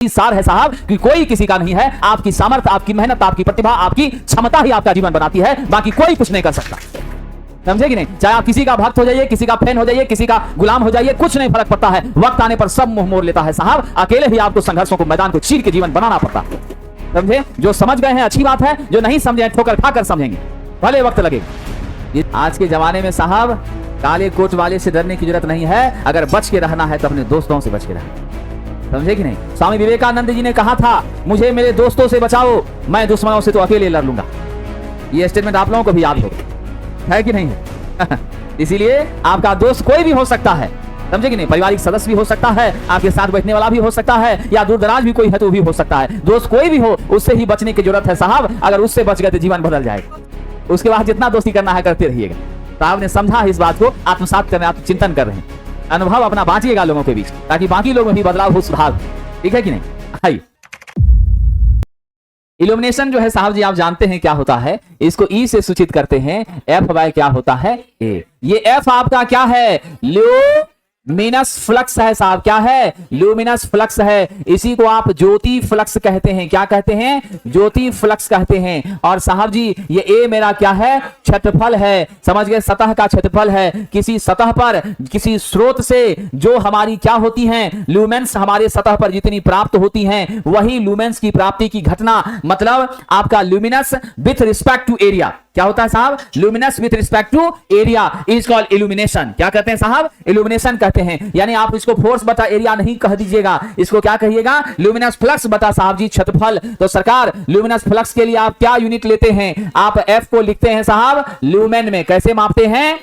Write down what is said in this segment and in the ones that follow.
सार है साहब कि कोई किसी का नहीं है। आपकी सामर्थ्य, आपकी मेहनत, आपकी प्रतिभा, आपकी क्षमता ही आपका जीवन बनाती है, बाकी कोई कुछ नहीं कर सकता। समझे कि नहीं? चाहे आप किसी का भक्त हो जाइए, किसी का फैन हो जाइए, किसी का गुलाम हो जाइए, कुछ नहीं फर्क पड़ता है। वक्त आने पर सब मुंह मोड़ लेता है साहब। अकेले ही आपको संघर्षों को, मैदान को चीर के जीवन बनाना पड़ता है। समझे? जो समझ गए हैं अच्छी बात है, जो नहीं समझे ठोकर खाकर समझेंगे, भले वक्त लगेगा। आज के जमाने में साहब काले कोट वाले से डरने की जरूरत नहीं है। अगर बच के रहना है तो अपने दोस्तों से बच के रहना। समझे कि नहीं? स्वामी विवेकानंद जी ने कहा था, मुझे मेरे दोस्तों से बचाओ, मैं दुश्मनों से तो अकेले लड़ लूंगा। ये स्टेटमेंट आप लोगों को भी याद होगा, है कि नहीं है? इसीलिए आपका दोस्त कोई भी हो सकता है। समझे कि नहीं? पारिवारिक सदस्य भी हो सकता है, आपके साथ बैठने वाला भी हो सकता है, या दूर दराज भी कोई है तो भी हो सकता है। दोस्त कोई भी हो, उससे ही बचने की जरूरत है साहब। अगर उससे बच गए तो जीवन बदल जाएगा। उसके बाद जितना दोस्ती करना है करते रहिएगा। साहब ने समझा इस बात को, आत्मसात करने, आत्मचिंतन कर रहे हैं, अनुभव अपना बांटिएगा लोगों के बीच, ताकि बाकी लोगों में भी बदलाव हो, सुधार। ठीक है कि नहीं? आइए, इल्यूमिनेशन जो है साहब जी, आप जानते हैं क्या होता है। इसको ई से सूचित करते हैं, एफ बाय क्या होता है? ए। ये एफ आपका क्या है? ल्यूमिनस फ्लक्स है साहब। क्या है? ल्यूमिनस फ्लक्स है। इसी को आप ज्योति फ्लक्स कहते हैं। क्या कहते हैं? ज्योति फ्लक्स कहते हैं। और साहब जी ये ए मेरा क्या है? क्षेत्रफल है। समझ गए? सतह का क्षेत्रफल है। किसी सतह पर, किसी स्रोत से जो हमारी क्या होती हैं, ल्यूमेंस हमारे सतह पर जितनी प्राप्त होती हैं, वही ल्यूमेंस की प्राप्ति की घटना, मतलब आपका luminous with respect to area. क्या होता है साहब? Luminous with respect to area is called illumination. क्या कहते हैं साहब? इल्यूमिनेशन कहते हैं। यानी आप इसको फोर्स बटा एरिया नहीं कह दीजिएगा, इसको क्या कहिएगा? ल्यूमिनस फ्लक्स बटा साहब जी क्षेत्रफल। तो सरकार, ल्यूमिनस फ्लक्स के लिए आप क्या यूनिट लेते हैं? आप एफ को लिखते हैं साहब ल्यूमेन में। कैसे मापते हैं?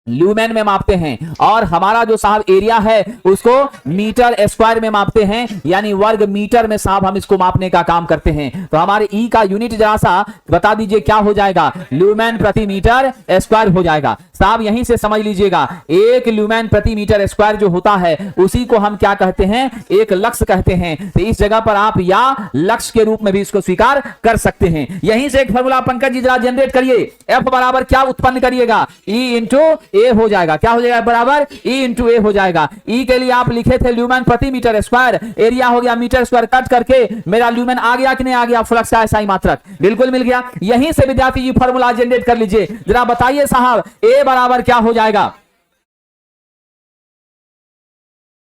ल्यूमेन में मापते हैं। और हमारा जो साहब एरिया है उसको मीटर स्क्वायर में मापते हैं, यानी वर्ग मीटर में साहब हम इसको मापने का काम करते हैं। तो हमारे ई का यूनिट जरा सा बता दीजिए, क्या हो जाएगा? ल्यूमेन प्रति मीटर स्क्वायर हो जाएगा साहब। यहीं से समझ लीजिएगा, एक ल्यूमेन प्रति मीटर स्क्वायर जो होता है उसी को हम क्या कहते हैं? एक लक्स कहते हैं। तो इस जगह पर आप या लक्स के रूप में भी इसको स्वीकार कर सकते हैं। यहीं से एक फॉर्मूला पंकज जी जरा जनरेट करिए। एफ बराबर क्या उत्पन्न करिएगा? ई इंटू ए हो जाएगा। क्या हो जाएगा? बराबर ई इंटू ए हो जाएगा। ई के लिए आप लिखे थे ल्यूमेन प्रति मीटर स्क्वायर, एरिया हो गया मीटर स्क्वायर, कट करके मेरा ल्यूमेन आ गया कि नहीं आ गया? फ्लक्स का एसआई मात्रक बिल्कुल मिल गया। यहीं से विद्यार्थी जी फॉर्मूला जनरेट कर लीजिए। जरा बताइए साहब, ए बराबर क्या हो जाएगा?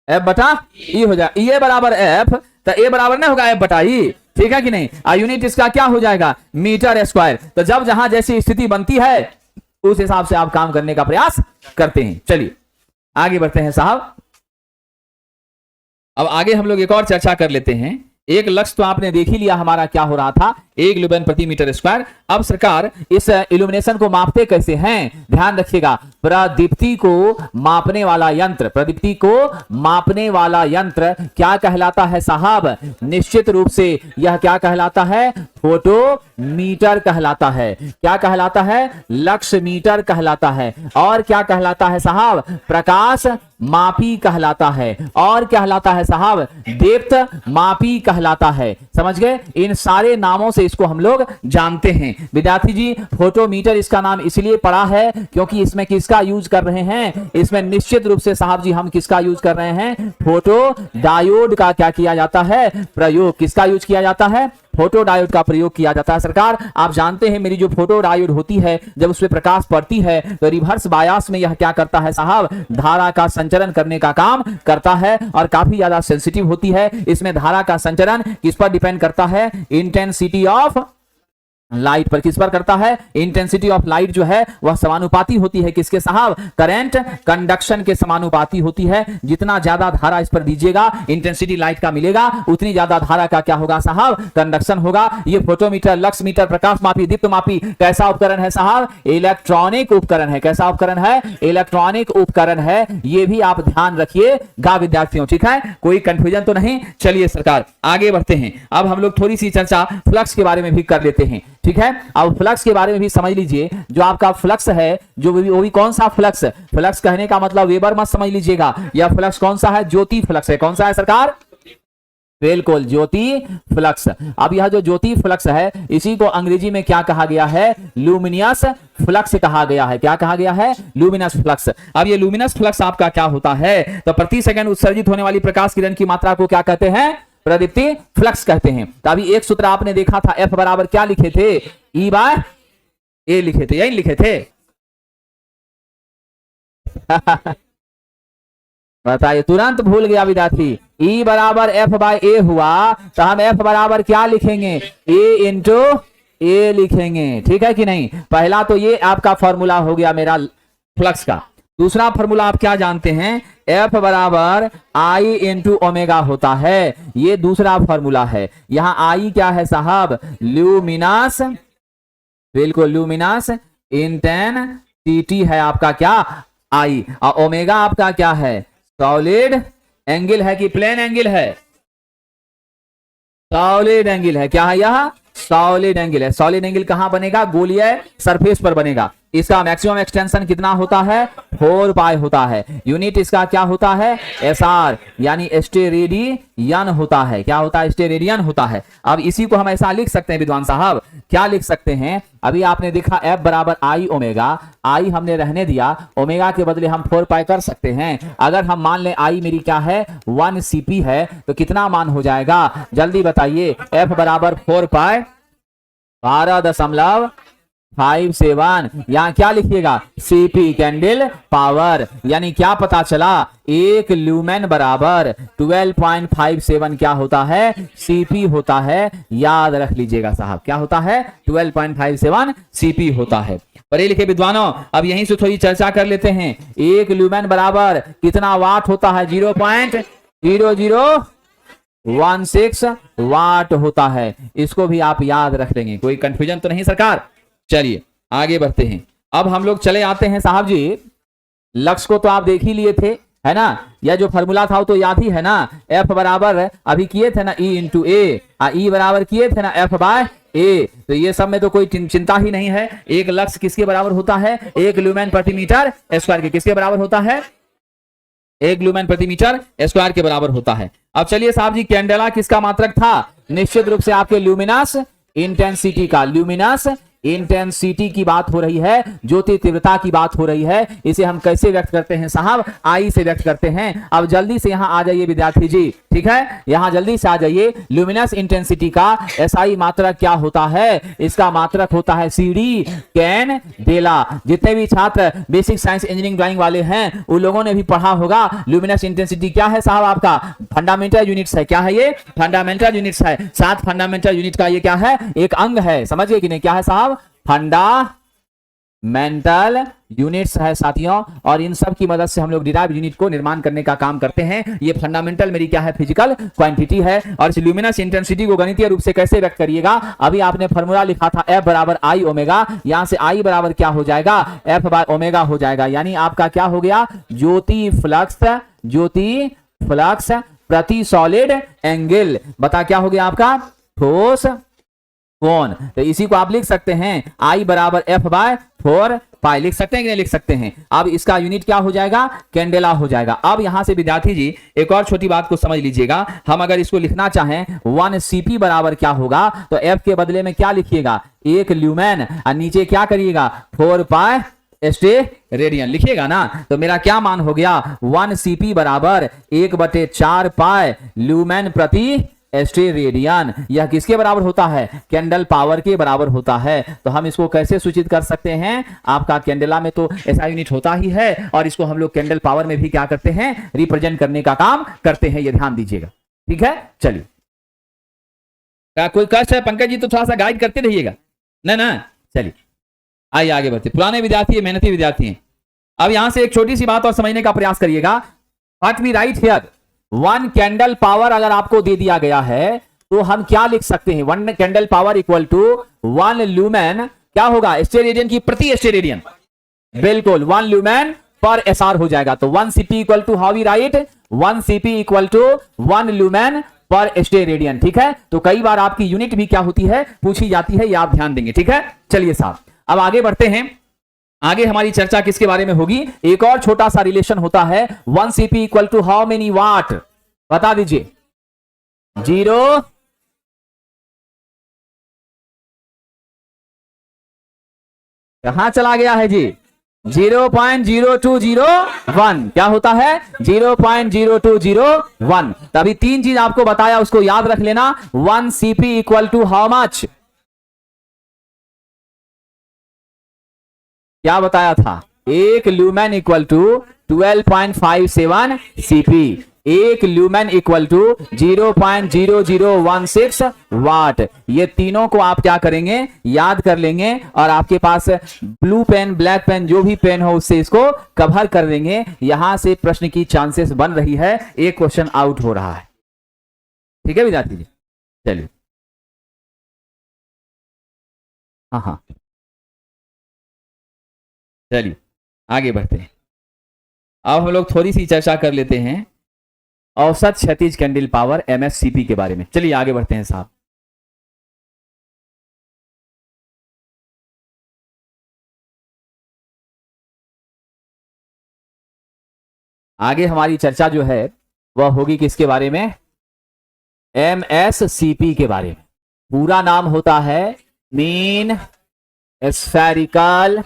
एफ बटा ई हो जाएगा। ई ए बराबर एफ, तो ए बराबर नहीं होगा एफ बटा ई। ठीक है कि नहीं? यूनिट इसका क्या हो जाएगा? Meter square. तो जब जहां जैसी स्थिति बनती है उस हिसाब से आप काम करने का प्रयास करते हैं। चलिए आगे बढ़ते हैं साहब। अब आगे हम लोग एक और चर्चा कर लेते हैं। एक लक्ष्य तो आपने देख ही लिया हमारा क्या हो रहा था, एक ल्यूमेन प्रति मीटर स्क्वायर। अब सरकार इस इल्यूमिनेशन को मापते कैसे हैं? ध्यान रखिएगा, प्रदीप्ति को मापने वाला यंत्र, प्रदीप्ति को मापने वाला यंत्र क्या कहलाता है साहब? निश्चित रूप से यह क्या कहलाता है? फोटोमीटर कहलाता है। क्या कहलाता है? लक्ष्य मीटर कहलाता है। और क्या कहलाता है साहब? प्रकाश मापी कहलाता है। और कहलाता है साहब दीप्त मापी कहलाता है। समझ गए? इन सारे नामों से इसको हम लोग जानते हैं। विद्यार्थी जी फोटोमीटर इसका नाम इसलिए पड़ा है क्योंकि इसमें किसका यूज कर रहे हैं? इसमें निश्चित रूप से साहब जी हम किसका यूज कर रहे हैं? फोटो डायोड का क्या किया जाता है? प्रयोग। किसका यूज किया जाता है? फोटो डायोड का प्रयोग किया जाता है। सरकार आप जानते हैं मेरी जो फोटो डायोड होती है, जब उसमें प्रकाश पड़ती है तो रिवर्स बायास में यह क्या करता है साहब? धारा का संचरण करने का काम करता है और काफी ज्यादा सेंसिटिव होती है। इसमें धारा का संचरण किस पर डिपेंड करता है? इंटेंसिटी ऑफ लाइट पर। किस पर करता है? इंटेंसिटी ऑफ लाइट जो है वह समानुपाती होती है किसके साहब? करंट कंडक्शन के समानुपाती होती है। जितना ज्यादा धारा इस पर दीजिएगा, इंटेंसिटी लाइट का मिलेगा, उतनी ज्यादा धारा का क्या होगा साहब? कंडक्शन होगा। ये फोटोमीटर, लक्स मीटर, प्रकाश मापी, दीप्त मापी कैसा उपकरण है साहब? इलेक्ट्रॉनिक उपकरण है। कैसा उपकरण है? इलेक्ट्रॉनिक उपकरण है। ये भी आप ध्यान रखिएगा विद्यार्थियों। ठीक है? कोई कंफ्यूजन तो नहीं? चलिए सरकार आगे बढ़ते हैं। अब हम लोग थोड़ी सी चर्चा फ्लक्स के बारे में भी कर लेते हैं। ठीक है? अब फ्लक्स के बारे में भी समझ लीजिए। जो आपका फ्लक्स है जो वो भी कौन सा फ्लक्स? फ्लक्स कहने का मतलब वेबर मत समझ लीजिएगा। यह फ्लक्स कौन सा है? ज्योति फ्लक्स है। कौन सा है सरकार? बिल्कुल ज्योति फ्लक्स। अब यह जो ज्योति फ्लक्स है इसी को अंग्रेजी में क्या कहा गया है? लुमिनियस फ्लक्स कहा गया है। क्या कहा गया है? Luminous flux. अब ये लुमिनस फ्लक्स आपका क्या होता है? तो प्रति सेकंड उत्सर्जित होने वाली प्रकाश किरण की मात्रा को क्या कहते हैं? प्रदीप्ति फ्लक्स कहते हैं। तो अभी एक सूत्र आपने देखा था, F बराबर क्या लिखे थे, E बाय A लिखे थे, यही लिखे थे। बताइए, तुरंत भूल गया विद्यार्थी। E बराबर F बाय A हुआ तो हम F बराबर क्या लिखेंगे, A इंटू A लिखेंगे, ठीक है कि नहीं। पहला तो ये आपका फॉर्मूला हो गया मेरा फ्लक्स का। दूसरा फॉर्मूला आप क्या जानते हैं, F बराबर I इंटू ओमेगा होता है, ये दूसरा फॉर्मूला है। यहां I क्या है साहब, ल्यूमिनस, बिल्कुल ल्यूमिनस इंटेंसिटी है आपका क्या I, और ओमेगा आपका क्या है, सॉलिड एंगल है कि प्लेन एंगल है, सॉलिड एंगल है। क्या है यह, सॉलिड एंगल है। सॉलिड एंगल कहां बनेगा, गोलीय सरफेस पर बनेगा। इसका मैक्सिमम एक्सटेंशन कितना होता है, 4 पाई होता है। यूनिट इसका क्या होता है, SR यानी स्टेरेडियन होता है। क्या होता है, स्टेरेडियन होता है। अब इसी को हम ऐसा लिख सकते हैं विद्वान साहब, क्या लिख सकते हैं, अभी आपने देखा F बराबर I ओमेगा, I हमने रहने दिया, ओमेगा के बदले हम 4 पाई कर सकते हैं। अगर हम मान लें I मेरी क्या है, 1 CP है, तो कितना मान हो जाएगा, जल्दी बताइए। F बराबर 4 पाई 12.57, यहां क्या लिखिएगा, सीपी कैंडल पावर, यानी क्या पता चला, एक ल्यूमेन बराबर 12.57 क्या होता है, सीपी होता है। याद रख लीजिएगा साहब, क्या होता है, 12.57 सीपी होता है। पढ़े लिखे विद्वानों, अब यहीं से थोड़ी चर्चा कर लेते हैं। एक ल्यूमेन बराबर कितना वाट होता है, 0.0016 वाट होता है। इसको भी आप याद रख लेंगे, कोई कंफ्यूजन तो नहीं सरकार। चलिए आगे बढ़ते हैं। अब हम लोग चले आते हैं साहब जी, लक्ष्य को तो आप देख ही लिए थे, है ना, यह जो फॉर्मूला था वो तो याद ही है ना। F बराबर अभी किए थे ना E इंटू ए, E बराबर किए थे ना F बाय A। तो ये सब में तो कोई चिंता ही नहीं है। एक लक्ष्य किसके बराबर होता है, एक ल्यूमेन प्रति मीटर स्क्वायर के किसके बराबर होता है, एक ल्यूमेन प्रति मीटर स्क्वायर के बराबर होता है। अब चलिए साहब जी, कैंडेला किसका मात्रक था, निश्चित रूप से आपके ल्यूमिनस इंटेंसिटी का। ल्यूमिनस इंटेंसिटी की बात हो रही है, ज्योति तीव्रता की बात हो रही है। इसे हम कैसे व्यक्त करते हैं साहब, आई से व्यक्त करते हैं। अब जल्दी से यहां आ जाइए विद्यार्थी जी, ठीक है, यहां जल्दी से आ जाइए। ल्यूमिनस इंटेंसिटी का एसआई मात्रक क्या होता है, इसका मात्रक होता है सीडी कैंडेला। जितने भी छात्र बेसिक साइंस इंजीनियरिंग ड्राइंग वाले हैं उन लोगों ने भी पढ़ा होगा। ल्यूमिनस इंटेंसिटी क्या है साहब, आपका फंडामेंटल यूनिट्स है। क्या है ये, फंडामेंटल यूनिट्स है। 7 फंडामेंटल यूनिट का ये क्या है, एक अंग है, समझिए कि नहीं। क्या है साहब, फंडामेंटल यूनिट्स है साथियों, और इन सब की मदद से हम लोग डिराइव यूनिट को निर्माण करने का काम करते हैं। ये फंडामेंटल मेरी क्या है, फिजिकल क्वांटिटी है। और इस ल्यूमिनस इंटेंसिटी को गणितीय रूप से कैसे व्यक्त करिएगा, अभी आपने फॉर्मूला लिखा था F बराबर I ओमेगा, यहां से I बराबर क्या हो जाएगा, F बाय ओमेगा हो जाएगा। यानी आपका क्या हो गया, ज्योति फ्लक्स प्रति सॉलिड एंगल, बता क्या हो गया आपका, ठोस कोण। तो इसी को आप लिख सकते हैं I बराबर F बाय 4 पाई, लिख सकते हैं कि नहीं लिख सकते हैं। अब इसका यूनिट क्या हो जाएगा, कैंडेला हो जाएगा। अब यहां से विद्यार्थी जी एक और छोटी बात को समझ लीजिएगा। हम अगर इसको लिखना चाहें 1 CP बराबर क्या होगा, तो F के बदले में क्या लिखिएगा, एक ल्यूमेन, और नीचे क्या करिएगा, 4 पाई स्टेरेडियन लिखिएगा ना। तो मेरा क्या मान हो गया, 1 CP बराबर 1/4 पाई ल्यूमेन प्रति स्टेरेडियन। यह किसके बराबर होता है, कैंडल पावर के बराबर होता है। तो हम इसको कैसे सूचित कर सकते हैं, आपका कैंडेला में तो ऐसा यूनिट होता ही है, और इसको हम लोग कैंडल पावर में भी क्या करते हैं, रिप्रेजेंट करने का काम करते हैं। ये ध्यान दीजिएगा, ठीक है। चलिए, क्या कोई कष्ट है पंकज जी, तो थोड़ा सा गाइड करते रहिएगा ना। चलिए आइए आगे बढ़ते। पुराने विद्यार्थी, मेहनती विद्यार्थी हैं। अब यहां से एक छोटी सी बात और समझने का प्रयास करिएगा। What we write here, 1 candle power अगर आपको दे दिया गया है तो हम क्या लिख सकते हैं, 1 candle power equal to 1 lumen, क्या होगा, स्टेरेडियन की प्रति स्टेरेडियन, बिल्कुल 1 ल्यूमेन पर एसआर हो जाएगा। तो 1 CP equal to, how we write, 1 CP equal to 1 lumen per steradian, ठीक है। तो कई बार आपकी यूनिट भी क्या होती है, पूछी जाती है, ये आप ध्यान देंगे, ठीक है। चलिए साहब, अब आगे बढ़ते हैं। आगे हमारी चर्चा किसके बारे में होगी, एक और छोटा सा रिलेशन होता है। 1 CP equal to how many watt, बता दीजिए, 0 कहां चला गया है जी, 0.0201 क्या होता है 0.0201। तभी तीन चीज आपको बताया उसको याद रख लेना। 1 CP equal to how much, क्या बताया था, एक ल्यूमेन इक्वल टू 12.57 CP, एक ल्यूमेन इक्वल टू 0.0016 वाट। ये तीनों को आप क्या करेंगे, याद कर लेंगे और आपके पास ब्लू पेन ब्लैक पेन जो भी पेन हो उससे इसको कवर कर देंगे। यहां से प्रश्न की चांसेस बन रही है, एक क्वेश्चन आउट हो रहा है। ठीक है विद्यार्थी जी, चलिए हाँ चलिए आगे बढ़ते हैं। अब हम लोग थोड़ी सी चर्चा कर लेते हैं औसत क्षैतिज कैंडल पावर MSCP के बारे में। चलिए आगे बढ़ते हैं साहब। आगे हमारी चर्चा जो है वह होगी किसके बारे में, MSCP के बारे में। पूरा नाम होता है मीन स्फेरिकल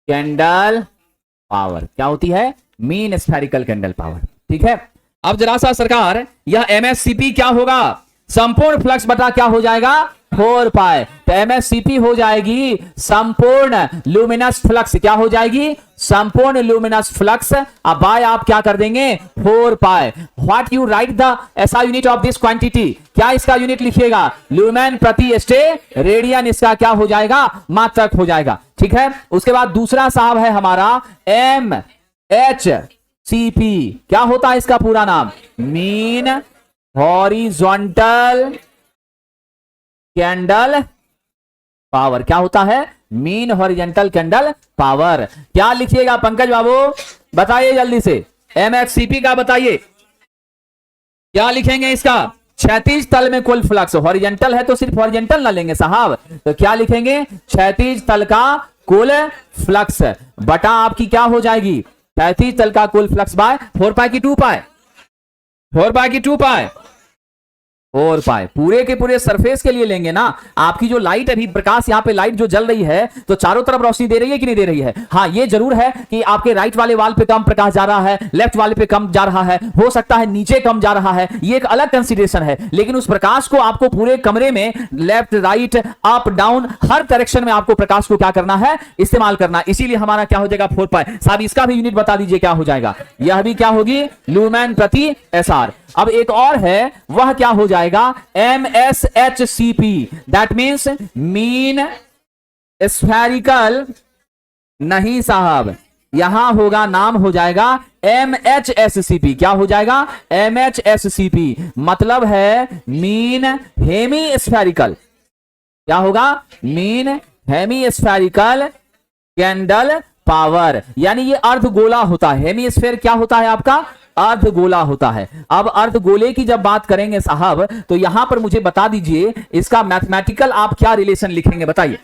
कैंडल पावर। क्या होती है, मीन स्फेरिकल कैंडल पावर। ठीक है, अब जरा सा सरकार यह MSCP क्या होगा, संपूर्ण फ्लक्स बटा क्या हो जाएगा 4 पाई। तो MSCP हो जाएगी संपूर्ण लुमिनस फ्लक्स, क्या हो जाएगी संपूर्ण लुमिनस फ्लक्स। अब बाय आप क्या कर देंगे 4 पाई। व्हाट यू राइट द ऐसा यूनिट ऑफ दिस क्वांटिटी, क्या इसका यूनिट लिखिएगा ल्यूमेन प्रति स्टे रेडियन, इसका क्या हो जाएगा मात्रक हो जाएगा। ठीक है, उसके बाद दूसरा साहब है हमारा MHCP। क्या होता है इसका पूरा नाम, मीन हॉरिजॉन्टल कैंडल पावर। क्या होता है, मीन हॉरिजॉन्टल कैंडल पावर। क्या लिखिएगा पंकज बाबू, बताइए जल्दी से, MHCP का बताइए क्या लिखेंगे इसका, क्षैतिज तल में कुल फ्लक्स। हॉरिजॉन्टल है तो सिर्फ हॉरिजॉन्टल ना लेंगे साहब, तो क्या लिखेंगे क्षैतिज तल का कुल फ्लक्स बटा आपकी क्या हो जाएगी, क्षैतिज तल का कुल फ्लक्स बाय 4 पाई की 2 पाई, 4 पाई की 2 पाई, 4 पाई। पूरे के पूरे सरफेस के लिए लेंगे ना। आपकी जो लाइट अभी प्रकाश यहाँ पे लाइट जो जल रही है तो चारों तरफ रोशनी दे रही है कि नहीं दे रही है। हाँ ये जरूर है कि आपके राइट वाले वाल पे कम प्रकाश जा रहा है, लेफ्ट वाले पे कम जा रहा है, हो सकता है नीचे कम जा रहा है, ये एक अलग कंसीडरेशन है। लेकिन उस प्रकाश को आपको पूरे कमरे में लेफ्ट राइट अप डाउन हर डायरेक्शन में आपको प्रकाश को क्या करना है, इस्तेमाल करना। इसीलिए हमारा क्या हो जाएगा 4 पाई। साहब इसका भी यूनिट बता दीजिए क्या हो जाएगा, यह भी क्या होगी ल्यूमेन प्रति SR। अब एक और है, वह क्या हो जाएगा MSHCP, that means mean spherical, नहीं साहब यहां होगा नाम हो जाएगा MHSCP। क्या हो जाएगा MHSCP, मतलब है मीन हेमी स्फेरिकल। क्या होगा, mean hemispherical candle power, यानी ये अर्धगोला होता है। हेमी स्फेयर क्या होता है आपका, अर्धगोला होता है। अब अर्धगोले की जब बात करेंगे साहब तो यहां पर मुझे बता दीजिए इसका मैथमेटिकल आप क्या रिलेशन लिखेंगे, बताइए।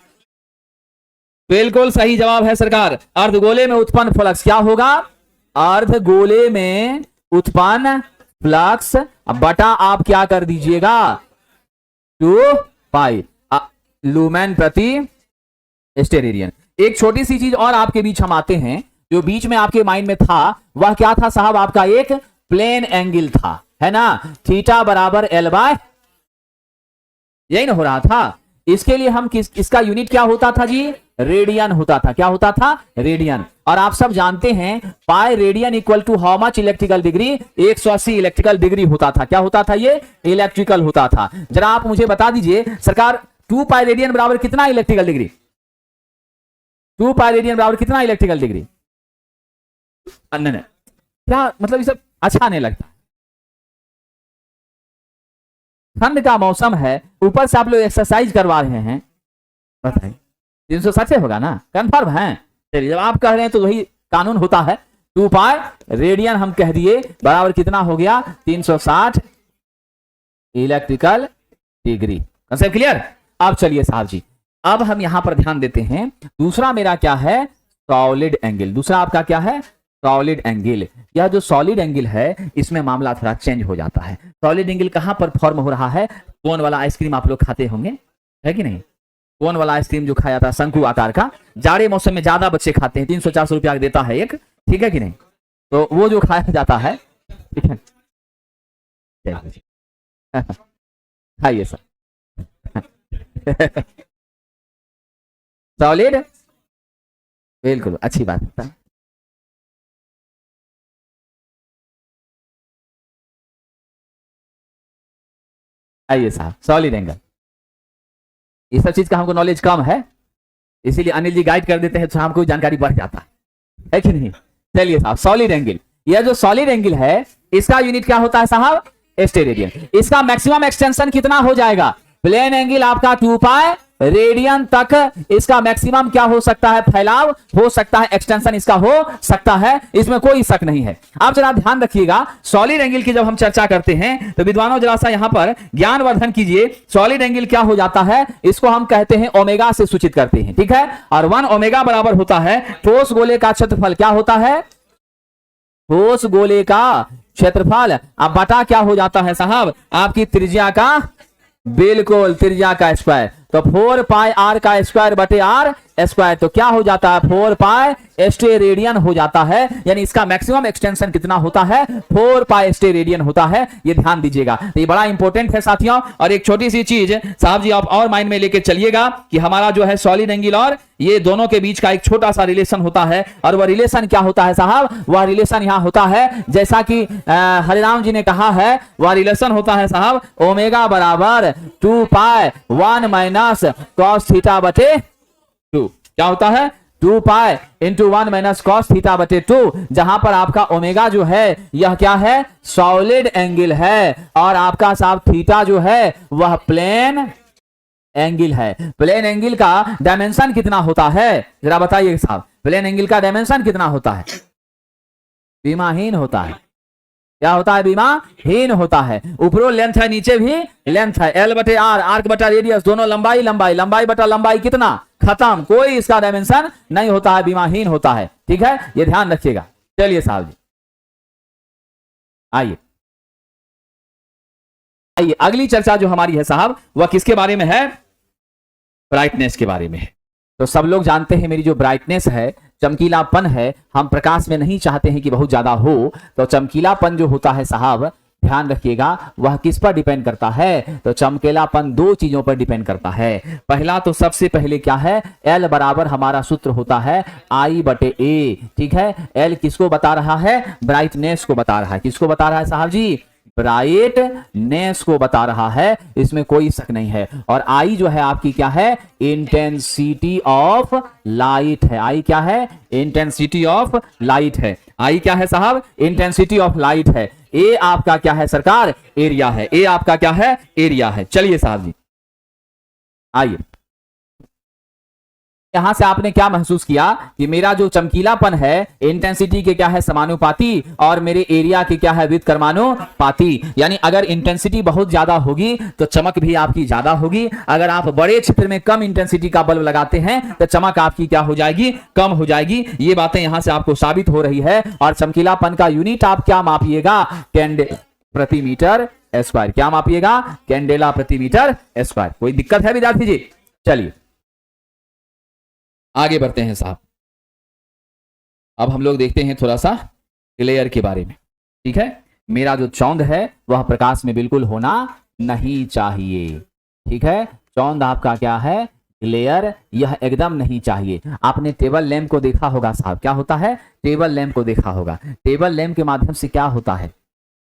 बिल्कुल सही जवाब है सरकार, अर्धगोले में उत्पन्न फ्लक्स क्या होगा, अर्धगोले में उत्पन्न फ्लक्स बटा आप क्या कर दीजिएगा 2 पाई लुमेन प्रति स्टेरेडियन। एक छोटी सी चीज और आपके बीच हम आते हैं, जो बीच में आपके माइंड में था वह क्या था साहब, आपका एक प्लेन एंगल था, है ना, थीटा बराबर L बाय, यही ना हो रहा था। इसके लिए हम इसका यूनिट क्या होता था जी, रेडियन होता था। क्या होता था, रेडियन। और आप सब जानते हैं pi radian equal to how much electrical degree, 180 electrical degree होता था। क्या होता था, ये इलेक्ट्रिकल होता था। जरा आप मुझे बता दीजिए सरकार 2 पाई रेडियन बराबर कितना इलेक्ट्रिकल डिग्री, 2 पाई रेडियन बराबर कितना इलेक्ट्रिकल डिग्री। नहीं क्या मतलब ये सब अच्छा नहीं लगता, ठंड का मौसम है, ऊपर से आप लोग एक्सरसाइज करवा रहे हैं, बताइए 360 होगा ना, कंफर्म है। चलिए जब आप कह रहे हैं तो वही कानून होता है। 2 पाई रेडियन हम कह दिए बराबर कितना हो गया 360 इलेक्ट्रिकल डिग्री। Concept clear. अब चलिए साहब जी, अब हम यहां पर ध्यान देते हैं। दूसरा मेरा क्या है, सॉलिड एंगल। दूसरा आपका क्या है, सॉलिड एंगल। यह जो सॉलिड एंगल है इसमें मामला थोड़ा चेंज हो जाता है। सॉलिड एंगल कहां पर फॉर्म हो रहा है, कोन वाला आइसक्रीम आप लोग खाते होंगे, है कि नहीं, कोन वाला आइसक्रीम जो खाया था शंकु आकार का, जाड़े मौसम में ज्यादा बच्चे खाते हैं, 300-400 रुपया देता है एक, ठीक है कि नहीं, तो वो जो खाया जाता है, ठीक है, खाइए सर। सॉलिड, बिल्कुल अच्छी बात है। आइए साहब, सॉलिड एंगल, ये सब चीज का हमको नॉलेज कम है, इसीलिए अनिल जी गाइड कर देते हैं तो हमको जानकारी बढ़ जाता है कि नहीं। चलिए साहब, सॉलिड एंगल, यह जो सॉलिड एंगल है इसका यूनिट क्या होता है साहब, स्टेरेडियन। इसका मैक्सिमम एक्सटेंशन कितना हो जाएगा, प्लेन एंगल आपका 2 पाई रेडियन तक इसका मैक्सिमम क्या हो सकता है, फैलाव हो सकता है, एक्सटेंशन इसका हो सकता है, इसमें कोई शक नहीं है। आप जरा ध्यान रखिएगा, सॉलिड एंगल की जब हम चर्चा करते हैं तो विद्वानों जरा सा यहां पर ज्ञानवर्धन कीजिए। सॉलिड एंगल क्या हो जाता है, इसको हम कहते हैं ओमेगा से सूचित करते हैं, ठीक है, और 1 ओमेगा बराबर होता है ठोस गोले का क्षेत्रफल, क्या होता है, ठोस गोले का क्षेत्रफल, अब बटा क्या हो जाता है साहब, आपकी त्रिज्या का, बिल्कुल त्रिज्या का स्क्वायर, तो 4 पाई आर का स्क्वायर बटे आर स्क्वायर, तो क्या हो जाता है 4 पाई स्टेरेडियन हो जाता है, यानी इसका मैक्सिमम एक्सटेंशन कितना होता है, 4 पाई स्टेरेडियन होता है, ये ध्यान दीजिएगा, तो ये बड़ा इंपॉर्टेंट है साथियों। और एक छोटी सी चीज साहब जी आप और माइंड में लेके चलिएगा कि हमारा जो है सॉलिड एंगल और ये दोनों के बीच का एक छोटा सा रिलेशन होता है, और वह रिलेशन क्या होता है साहब, वह रिलेशन यहां होता है जैसा कि हरिराम जी ने कहा है, वह रिलेशन होता है साहब ओमेगा बराबर 2 पाई 1 माइनस कॉस थीटा बटे 2, क्या होता है 2 pi into 1 minus cos theta बटे 2, जहां पर आपका ओमेगा जो है यह क्या है, सॉलिड एंगल है, और आपका साहब थीटा जो है वह प्लेन एंगल है। प्लेन एंगल का डायमेंशन कितना होता है, जरा बताइए साहब, प्लेन एंगल का डायमेंशन कितना होता है, विमाहीन होता है, क्या होता है, विमाहीन होता है, ऊपरों लेंथ है नीचे भी लेंथ है, एल बटे आर, आर्क बटा रेडियस, दोनों लंबाई लंबाई, लंबाई बटा लंबाई कितना, खत्म, कोई इसका डायमेंशन नहीं होता है, विमाहीन होता है, ठीक है, ये ध्यान रखिएगा। चलिए साहब जी आइए आइए, अगली चर्चा जो हमारी है साहब वह किसके बारे में है, ब्राइटनेस के बारे में है। तो सब लोग जानते हैं मेरी जो ब्राइटनेस है, चमकीलापन है, हम प्रकाश में नहीं चाहते हैं कि बहुत ज्यादा हो, तो चमकीलापन जो होता है साहब ध्यान रखिएगा वह किस पर डिपेंड करता है, तो चमकीलापन 2 चीजों पर डिपेंड करता है। पहला तो सबसे पहले क्या है, एल बराबर हमारा सूत्र होता है आई बटे ए, ठीक है, एल किसको बता रहा है, ब्राइटनेस को बता रहा है, किसको बता रहा है साहब जी, ब्राइटनेस को बता रहा है, इसमें कोई शक नहीं है। और आई जो है आपकी क्या है, इंटेंसिटी ऑफ लाइट है, आई क्या है, इंटेंसिटी ऑफ लाइट है, आई क्या है साहब, इंटेंसिटी ऑफ लाइट है। ए आपका क्या है सरकार, एरिया है, ए आपका क्या है, एरिया है। चलिए साहब जी आइए, यहां से आपने क्या महसूस किया कि मेरा जो चमकीलापन है इंटेंसिटी के क्या है समानुपाती, और मेरे एरिया के क्या है व्युत्क्रमानुपाती, यानी अगर इंटेंसिटी बहुत ज्यादा होगी तो चमक भी आपकी ज्यादा होगी, अगर आप बड़े क्षेत्र में कम इंटेंसिटी का बल्ब लगाते हैं तो चमक आपकी क्या हो जाएगी, कम हो जाएगी। ये बातें यहां से आपको साबित हो रही है। और चमकीलापन का यूनिट आप क्या मापिएगा, कैंडेला प्रति मीटर स्क्वायर, क्या मापिएगा, कैंडेला प्रति मीटर स्क्वायर। कोई दिक्कत है विद्यार्थी जी, चलिए आगे बढ़ते हैं साहब। अब हम लोग देखते हैं थोड़ा सा ग्लेयर के बारे में, ठीक है, मेरा जो चौंद है वह प्रकाश में बिल्कुल होना नहीं चाहिए, ठीक है, चौंद आपका क्या है, ग्लेयर, यह एकदम नहीं चाहिए। आपने टेबल लैंप को देखा होगा साहब, क्या होता है, टेबल लैंप को देखा होगा, टेबल लैंप के माध्यम से क्या होता है,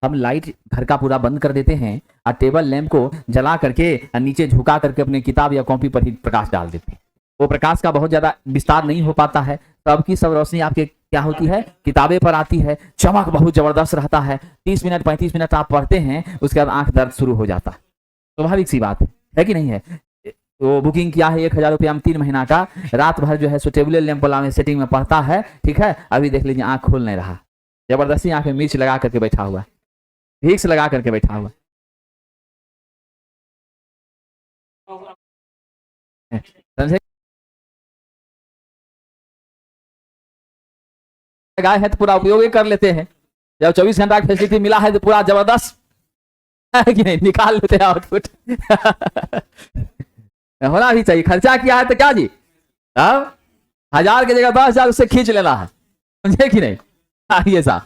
हम लाइट घर का पूरा बंद कर देते हैं और टेबल लैंप को जला करके नीचे झुका करके अपने किताब या कॉपी पर ही प्रकाश डाल देते हैं। वो प्रकाश का बहुत ज्यादा विस्तार नहीं हो पाता है, तो अब की सब रोशनी आपके क्या होती है, किताबे पर आती है, चमक बहुत जबरदस्त रहता है, 30 मिनट 35 मिनट आप पढ़ते हैं, उसके बाद आंख दर्द शुरू हो जाता है। स्वाभाविक सी बात है कि नहीं है। तो बुकिंग किया है 1000 रुपया में 3 महीना का, रात भर जो है सो टेबल लैंप वाला में सेटिंग में पढ़ता है, ठीक है, अभी देख लीजिए आंख खोल नहीं रहा, जबरदस्ती आंख में मिर्च लगा करके बैठा हुआ, विक्स लगा करके बैठा हुआ, समझे, लगाए हैं तो पूरा उपयोग कर लेते हैं, जब 24 घंटा की फैसिलिटी मिला है तो पूरा जबरदस्त है कि नहीं, निकाल लेते हैं आउटपुट होना भी चाहिए। खर्चा किया है तो क्या जी, अब 1000 की जगह 10,000 उससे खींच लेना है, समझे कि नहीं। आइए साहब,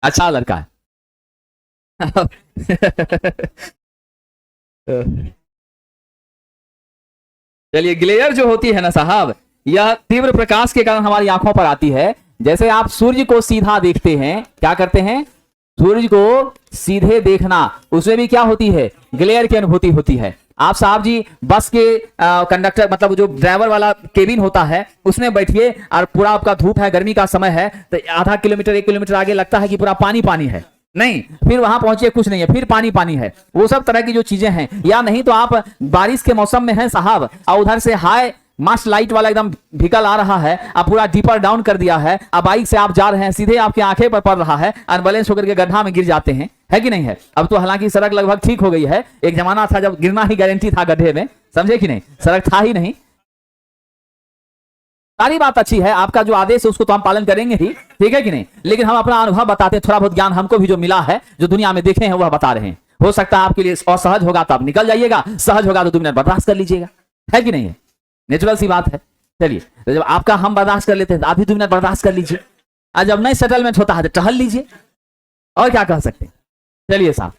अच्छा लड़का है। चलिए, ग्लेयर जो होती है ना साहब, यह तीव्र प्रकाश के कारण हमारी आंखों पर आती है। जैसे आप सूर्य को सीधा देखते हैं, क्या करते हैं, सूर्य को सीधे देखना, उसमें भी क्या होती है, ग्लेयर की अनुभूति होती है। आप साहब जी बस के कंडक्टर, मतलब जो ड्राइवर वाला केबिन होता है, उसमें बैठिए और पूरा आपका धूप है, गर्मी का समय है, तो आधा किलोमीटर 1 किलोमीटर आगे लगता है कि पूरा पानी पानी है, नहीं, फिर वहां पहुंचे कुछ नहीं है, फिर पानी पानी है। वो सब तरह की जो चीजें हैं, या नहीं तो आप बारिश के मौसम में हैं साहब, और उधर से हाई मास्ट लाइट वाला एकदम व्हीकल आ रहा है, अब पूरा डीपर डाउन कर दिया है, अब बाइक से आप जा रहे हैं, सीधे आपकी आंखें पर पड़ रहा है, अनबैलेंस होकर के गड्ढा में गिर जाते हैं, है कि नहीं है। अब तो हालांकि सड़क लगभग ठीक हो गई है, एक जमाना था जब गिरना ही गारंटी था गड्ढे में, समझे कि नहीं, सड़क था ही नहीं। सारी बात अच्छी है, आपका जो आदेश है उसको तो हम पालन करेंगे ही, ठीक है कि नहीं, लेकिन हम अपना अनुभव बताते हैं, थोड़ा बहुत ज्ञान हमको भी जो मिला है, जो दुनिया में देखे हैं वह बता रहे हैं। हो सकता है आपके लिए असहज होगा तो आप निकल जाइएगा, सहज होगा तो 2 मिनट बर्दाश्त कर लीजिएगा, है कि नहीं है, नेचुरल सी बात है। चलिए, तो जब आपका हम बर्दाश्त कर लेते हैं तो आप भी 2 मिनट बर्दाश्त कर लीजिए, और जब नहीं सेटलमेंट होता है तो टहल लीजिए, और क्या कह सकते हैं। चलिए साहब,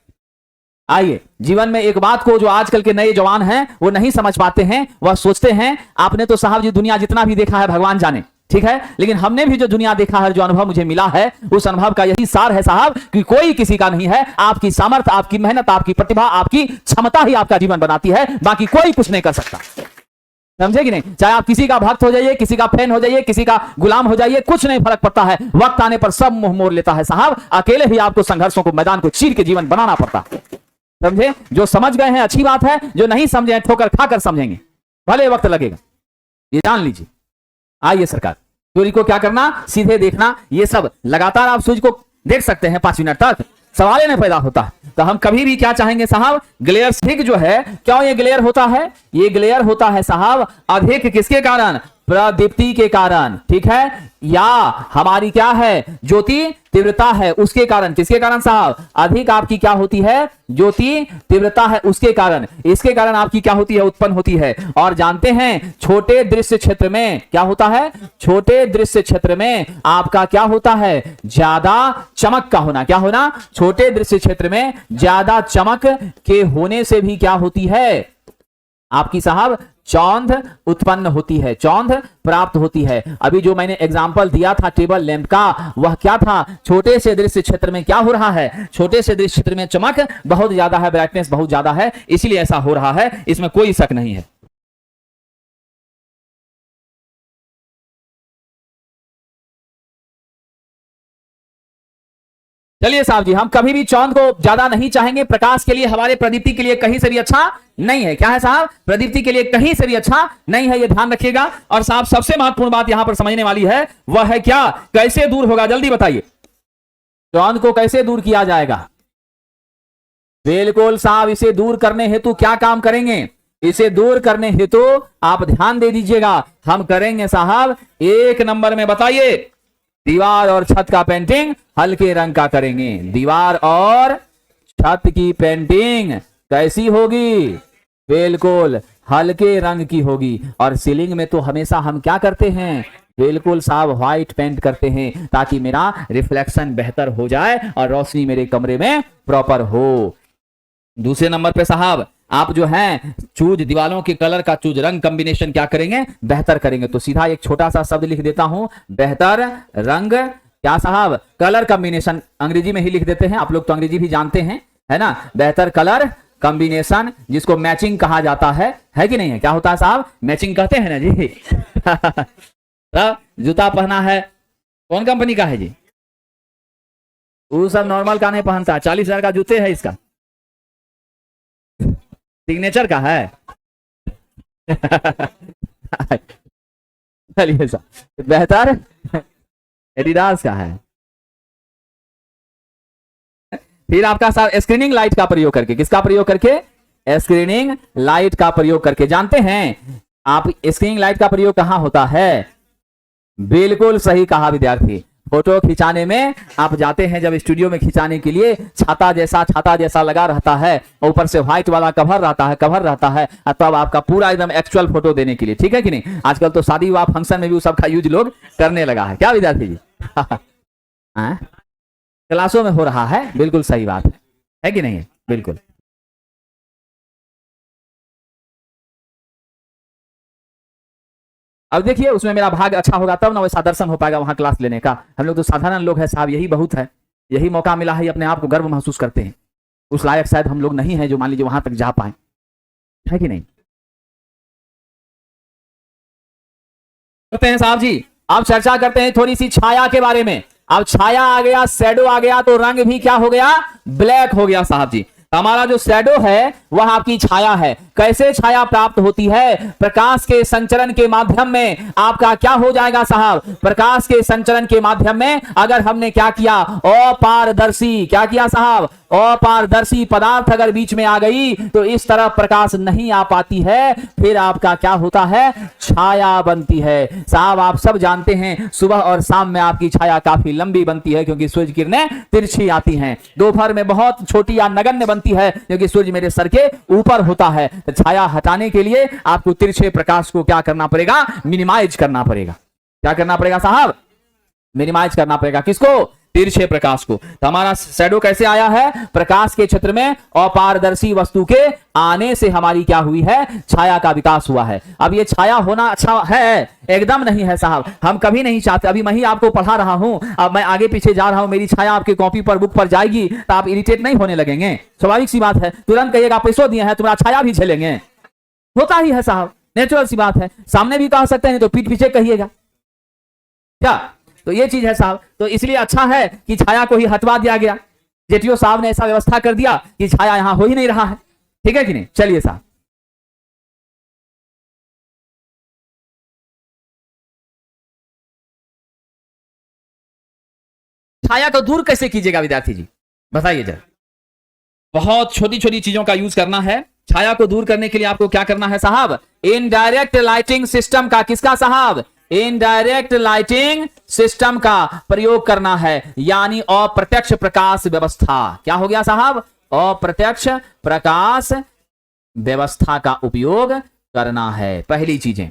आइए, जीवन में एक बात को जो आजकल के नए जवान हैं वो नहीं समझ पाते हैं, वह सोचते हैं, आपने तो साहब जी दुनिया जितना भी देखा है भगवान जाने, ठीक है, लेकिन हमने भी जो दुनिया देखा है, जो अनुभव मुझे मिला है, उस अनुभव का यही सार है साहब कि कोई किसी का नहीं है, आपकी सामर्थ्य, आपकी मेहनत, आपकी प्रतिभा, आपकी क्षमता ही आपका जीवन बनाती है, बाकी कोई कुछ नहीं कर सकता, समझे कि नहीं। चाहे आप किसी का भक्त हो जाइए, किसी का फैन हो जाइए, किसी का गुलाम हो जाइए, कुछ नहीं फर्क पड़ता है, वक्त आने पर सब मुंह मोड़ लेता है साहब, अकेले ही आपको संघर्षों को, मैदान को चीर के जीवन बनाना पड़ता है, समझे। जो समझ गए हैं अच्छी बात है, जो नहीं समझे ठोकर खाकर समझेंगे, भले वक्त लगेगा, ये जान लीजिए। आइए सरकार, सूर्य को क्या करना, सीधे देखना, ये सब लगातार आप सूर्य को देख सकते हैं 5 मिनट तक, सवाल ही नहीं पैदा होता। तो हम कभी भी क्या चाहेंगे साहब, ग्लेयर अधिक जो है, क्यों ये ग्लेयर होता है, ये ग्लेयर होता है साहब अधिक किसके कारण, प्रदीप्ति के कारण, ठीक है, या हमारी क्या है, ज्योति तीव्रता है उसके कारण, किसके कारण साहब, अधिक आपकी क्या होती है, ज्योति तीव्रता है उसके कारण, इसके कारण आपकी क्या होती है, उत्पन्न होती है। और जानते हैं छोटे दृश्य क्षेत्र में क्या होता है, छोटे दृश्य क्षेत्र में आपका क्या होता है, ज्यादा चमक का होना, क्या होना, छोटे दृश्य क्षेत्र में ज्यादा चमक के होने से भी क्या होती है, आपकी साहब चौंध उत्पन्न होती है, चौंध प्राप्त होती है। अभी जो मैंने एग्जांपल दिया था टेबल लैंप का, वह क्या था, छोटे से दृश्य क्षेत्र में क्या हो रहा है, छोटे से दृश्य क्षेत्र में चमक बहुत ज्यादा है, ब्राइटनेस बहुत ज्यादा है, इसलिए ऐसा हो रहा है, इसमें कोई शक नहीं है। चलिए साहब जी, हम कभी भी चौंध को ज्यादा नहीं चाहेंगे, प्रकाश के लिए, हमारे प्रदीप्ति के लिए कहीं से भी अच्छा नहीं है, क्या है साहब, प्रदीप्ति के लिए कहीं से भी अच्छा नहीं है, ये ध्यान रखिएगा। और साहब सबसे महत्वपूर्ण बात यहां पर समझने वाली है, वह है क्या, कैसे दूर होगा, जल्दी बताइए, चौंध को कैसे दूर किया जाएगा। बिल्कुल साहब, इसे दूर करने हेतु क्या काम करेंगे, इसे दूर करने हेतु आप ध्यान दे दीजिएगा, हम करेंगे साहब 1 नंबर में, बताइए, दीवार और छत का पेंटिंग हल्के रंग का करेंगे। दीवार और छत की पेंटिंग कैसी होगी, बिल्कुल हल्के रंग की होगी। और सीलिंग में तो हमेशा हम क्या करते हैं, बिल्कुल साहब व्हाइट पेंट करते हैं, ताकि मेरा रिफ्लेक्शन बेहतर हो जाए और रोशनी मेरे कमरे में प्रॉपर हो। दूसरे नंबर पे साहब आप जो हैं चूज, दीवालों के कलर का चूज, रंग कॉम्बिनेशन क्या करेंगे, बेहतर करेंगे। तो सीधा एक छोटा सा शब्द लिख देता हूं, बेहतर रंग, क्या साहब, कलर कॉम्बिनेशन, अंग्रेजी में ही लिख देते हैं, आप लोग तो अंग्रेजी भी जानते हैं, है ना, बेहतर कलर कॉम्बिनेशन, जिसको मैचिंग कहा जाता है कि नहीं है, क्या होता है साहब, मैचिंग कहते हैं ना जी। जूता पहना है, कौन कंपनी का है जी, वो सब नॉर्मल का नहीं पहनता, 40,000 का जूते है, इसका सिग्नेचर का है। चलिए साहब, बेहतर एडिडास का है। फिर आपका साहब स्क्रीनिंग लाइट का प्रयोग करके, किसका प्रयोग करके, स्क्रीनिंग लाइट का प्रयोग करके। जानते हैं आप स्क्रीनिंग लाइट का प्रयोग कहां होता है, बिल्कुल सही कहा विद्यार्थी, फोटो खिंचाने में आप जाते हैं जब स्टूडियो में खिंचाने के लिए, छाता जैसा लगा रहता है, ऊपर से व्हाइट वाला कवर रहता है, तब आपका पूरा एकदम एक्चुअल फोटो देने के लिए, ठीक है कि नहीं। आजकल तो शादी विवाह फंक्शन में भी सबका यूज लोग करने लगा है, क्या विद्यार्थी जी? क्लासों में हो रहा है, बिल्कुल सही बात है कि नहीं? बिल्कुल। अब देखिए उसमें मेरा भाग अच्छा होगा तब ना वैसा दर्शन हो पाएगा वहां क्लास लेने का। हम लोग तो साधारण लोग हैं साहब, यही बहुत है, यही मौका मिला है, अपने आप को गर्व महसूस करते हैं। उस लायक शायद हम लोग नहीं है जो मान लीजिए वहां तक जा पाए, है कि नहीं? करते हैं साहब जी, अब चर्चा करते हैं थोड़ी सी छाया के बारे में। अब छाया आ गया, शैडो आ गया, तो रंग भी क्या हो गया? ब्लैक हो गया साहब जी। हमारा जो शैडो है वह आपकी छाया है। कैसे छाया प्राप्त होती है? प्रकाश के संचरण के माध्यम में आपका क्या हो जाएगा साहब? प्रकाश के संचरण के माध्यम में अगर हमने क्या किया? अपारदर्शी, क्या किया साहब? अपारदर्शी पदार्थ अगर बीच में आ गई तो इस तरफ प्रकाश नहीं आ पाती है, फिर आपका क्या होता है? छाया बनती है। साहब आप सब जानते हैं सुबह और शाम में आपकी छाया काफी लंबी बनती है क्योंकि सूर्य किरणें तिरछी आती हैं। दोपहर में बहुत छोटी या नगण्य बनती है क्योंकि सूर्य मेरे सर के ऊपर होता है। तो छाया हटाने के लिए आपको तिरछे प्रकाश को क्या करना पड़ेगा? मिनिमाइज करना पड़ेगा। क्या करना पड़ेगा साहब? मिनिमाइज करना पड़ेगा। किसको? तिरछे प्रकाश को। तो हमारा शैडो कैसे आया है? प्रकाश के क्षेत्र में अपारदर्शी वस्तु के आने से हमारी क्या हुई है? छाया का विकास हुआ है। अब ये छाया होना अच्छा है? एकदम नहीं है साहब, हम कभी नहीं चाहते। अभी मैं ही आपको पढ़ा रहा हूं, अब मैं आगे पीछे जा रहा हूं, मेरी छाया आपके कॉपी पर बुक पर जाएगी तो आप इरिटेट नहीं होने लगेंगे? स्वाभाविक सी बात है, तुरंत कहिएगा पैसों दिए हैं तुम्हारा छाया भी झेलेंगे, होता ही है साहब, नेचुरल सी बात है। सामने भी कह सकते हैं, नहीं तो पीठ पीछे कहिएगा क्या। तो ये चीज है साहब, तो इसलिए अच्छा है कि छाया को ही हटवा दिया गया। जेटीओ साहब ने ऐसा व्यवस्था कर दिया कि छाया यहां हो ही नहीं रहा है, ठीक है कि नहीं? चलिए साहब, छाया को दूर कैसे कीजिएगा विद्यार्थी जी, बताइए जरा। बहुत छोटी छोटी चीजों का यूज करना है। छाया को दूर करने के लिए आपको क्या करना है साहब? इनडायरेक्ट लाइटिंग सिस्टम का, किसका साहब? इनडायरेक्ट लाइटिंग सिस्टम का प्रयोग करना है, यानी अप्रत्यक्ष प्रकाश व्यवस्था। क्या हो गया साहब? अप्रत्यक्ष प्रकाश व्यवस्था का उपयोग करना है, पहली चीजें।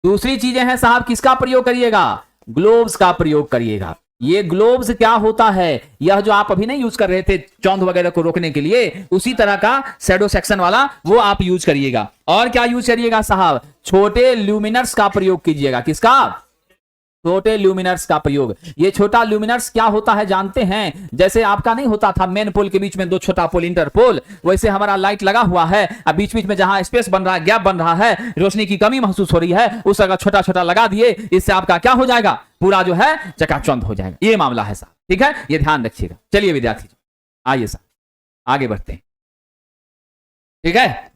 दूसरी चीजें हैं साहब, किसका प्रयोग करिएगा? ग्लोब्स का प्रयोग करिएगा। ये ग्लोब्स क्या होता है? यह जो आप अभी नहीं यूज कर रहे थे चौंध वगैरह को रोकने के लिए, उसी तरह का शैडो सेक्शन वाला वो आप यूज करिएगा। और क्या यूज करिएगा साहब? छोटे ल्यूमिनर्स का प्रयोग कीजिएगा। किसका? छोटे ल्यूमिनर्स का प्रयोग। ये छोटा ल्यूमिनर्स क्या होता है जानते हैं? जैसे आपका नहीं होता था मेन पोल के बीच में दो छोटा पोल, इंटरपोल, वैसे हमारा लाइट लगा हुआ है। अब बीच बीच में जहां स्पेस बन रहा है, गैप बन रहा है, रोशनी की कमी महसूस हो रही है, उस जगह छोटा छोटा लगा दिए, इससे आपका क्या हो जाएगा? पूरा जो है चकाचौंध हो जाएगा। ये मामला है साहब, ठीक है, ये ध्यान रखिएगा। चलिए विद्यार्थी आइए साहब आगे बढ़ते हैं, ठीक है।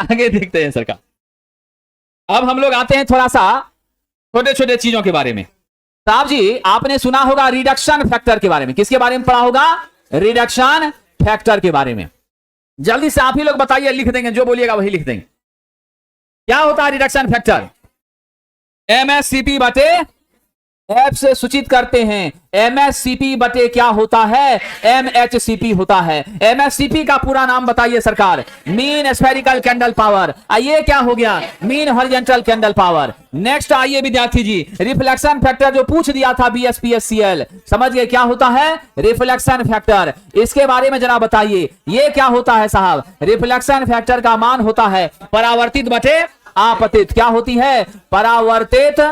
आगे देखते हैं सरकार। अब हम लोग आते हैं थोड़ा सा छोटे छोटे चीजों के बारे में। साहब जी आपने सुना होगा रिडक्शन फैक्टर के बारे में। किसके बारे में पढ़ा होगा? रिडक्शन फैक्टर के बारे में। जल्दी से आप ही लोग बताइए, लिख देंगे, जो बोलिएगा वही लिख देंगे। क्या होता है रिडक्शन फैक्टर? एमएससीपी बटे एफ से सूचित करते हैं। एमएससीपी बटे क्या होता है? एमएचसीपी होता है। एमएससीपी का पूरा नाम बताइए सरकार। Mean spherical candle power. आइए क्या हो गया? Mean horizontal candle power. Next आइए विद्यार्थी जी, रिफ्लेक्शन फैक्टर जो पूछ दिया था बीएसपीएससीएल, समझ गए क्या होता है? Reflection factor. इसके बारे में जरा बताइए, ये क्या होता है साहब? रिफ्लेक्शन फैक्टर का मान होता है परावर्तित बटे आपतित। क्या होती है? परावर्तित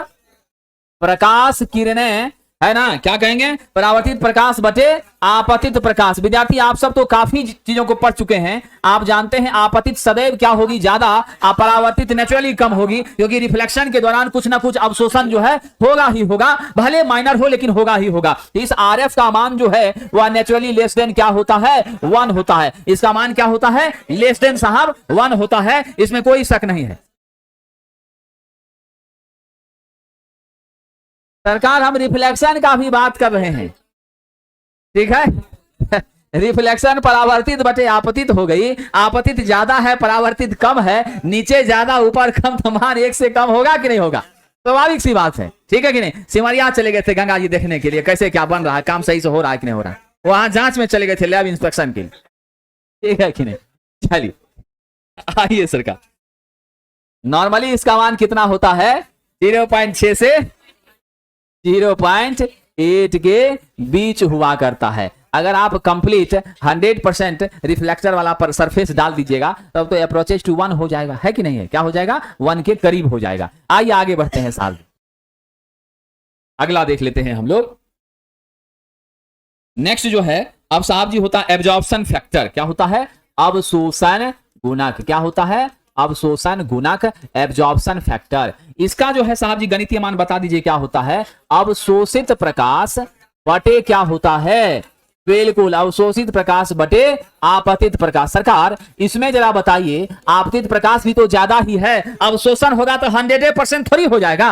प्रकाश किरणें, है ना, क्या कहेंगे? परावर्तित प्रकाश बटे आपतित प्रकाश। विद्यार्थी आप सब तो काफी चीजों को पढ़ चुके हैं, आप जानते हैं आपतित सदैव क्या होगी? ज्यादा। परावर्तित नेचुरली कम होगी, क्योंकि रिफ्लेक्शन के दौरान कुछ ना कुछ अवशोषण जो है होगा ही होगा, भले माइनर हो लेकिन होगा ही होगा। इस आरएफ का मान जो है वह नेचुरली लेस देन क्या होता है? 1 होता है। इसका मान क्या होता है? लेस देन साहब 1 होता है, इसमें कोई शक नहीं है। सरकार हम रिफ्लेक्शन का भी बात कर रहे हैं, ठीक है। रिफ्लेक्शन परावर्तित बटे आपतित हो गई, आपतित ज्यादा है परावर्तित कम है, नीचे ज्यादा ऊपर कम, तो मान 1 से कम होगा कि नहीं होगा? स्वाभाविक सी बात है, ठीक है कि नहीं। सिमरिया चले गए थे गंगा जी देखने के लिए कैसे क्या बन रहा है, काम सही से हो रहा है कि नहीं हो रहा है, वहां जांच में चले गए थे लैब इंस्पेक्शन के लिए, ठीक है कि नहीं। चलिए आइए सरकार, नॉर्मली इसका मान कितना होता है? 0.6 से 0.8 के बीच हुआ करता है। अगर आप कंप्लीट 100% रिफ्लेक्टर वाला पर सरफेस डाल दीजिएगा तब तो अप्रोचेज टू 1 हो जाएगा, है कि नहीं है? क्या हो जाएगा? 1 के करीब हो जाएगा। आइए आगे बढ़ते हैं साहब, अगला देख लेते हैं हम लोग। नेक्स्ट जो है अब साहब जी होता है एब्जॉर्प्शन फैक्टर। क्या होता है? अवशोषण गुणक। क्या होता है? अवशोषण गुणक, एब्जॉर्प्शन फैक्टर। इसका जो है साहब जी गणितीय मान बता दीजिए क्या होता है? अवशोषित प्रकाश बटे क्या होता है? बिल्कुल, अवशोषित प्रकाश बटे आपतित प्रकाश। सरकार इसमें जरा बताइए, आपतित प्रकाश भी तो ज्यादा ही है, अवशोषण होगा तो 100% थोड़ी हो जाएगा,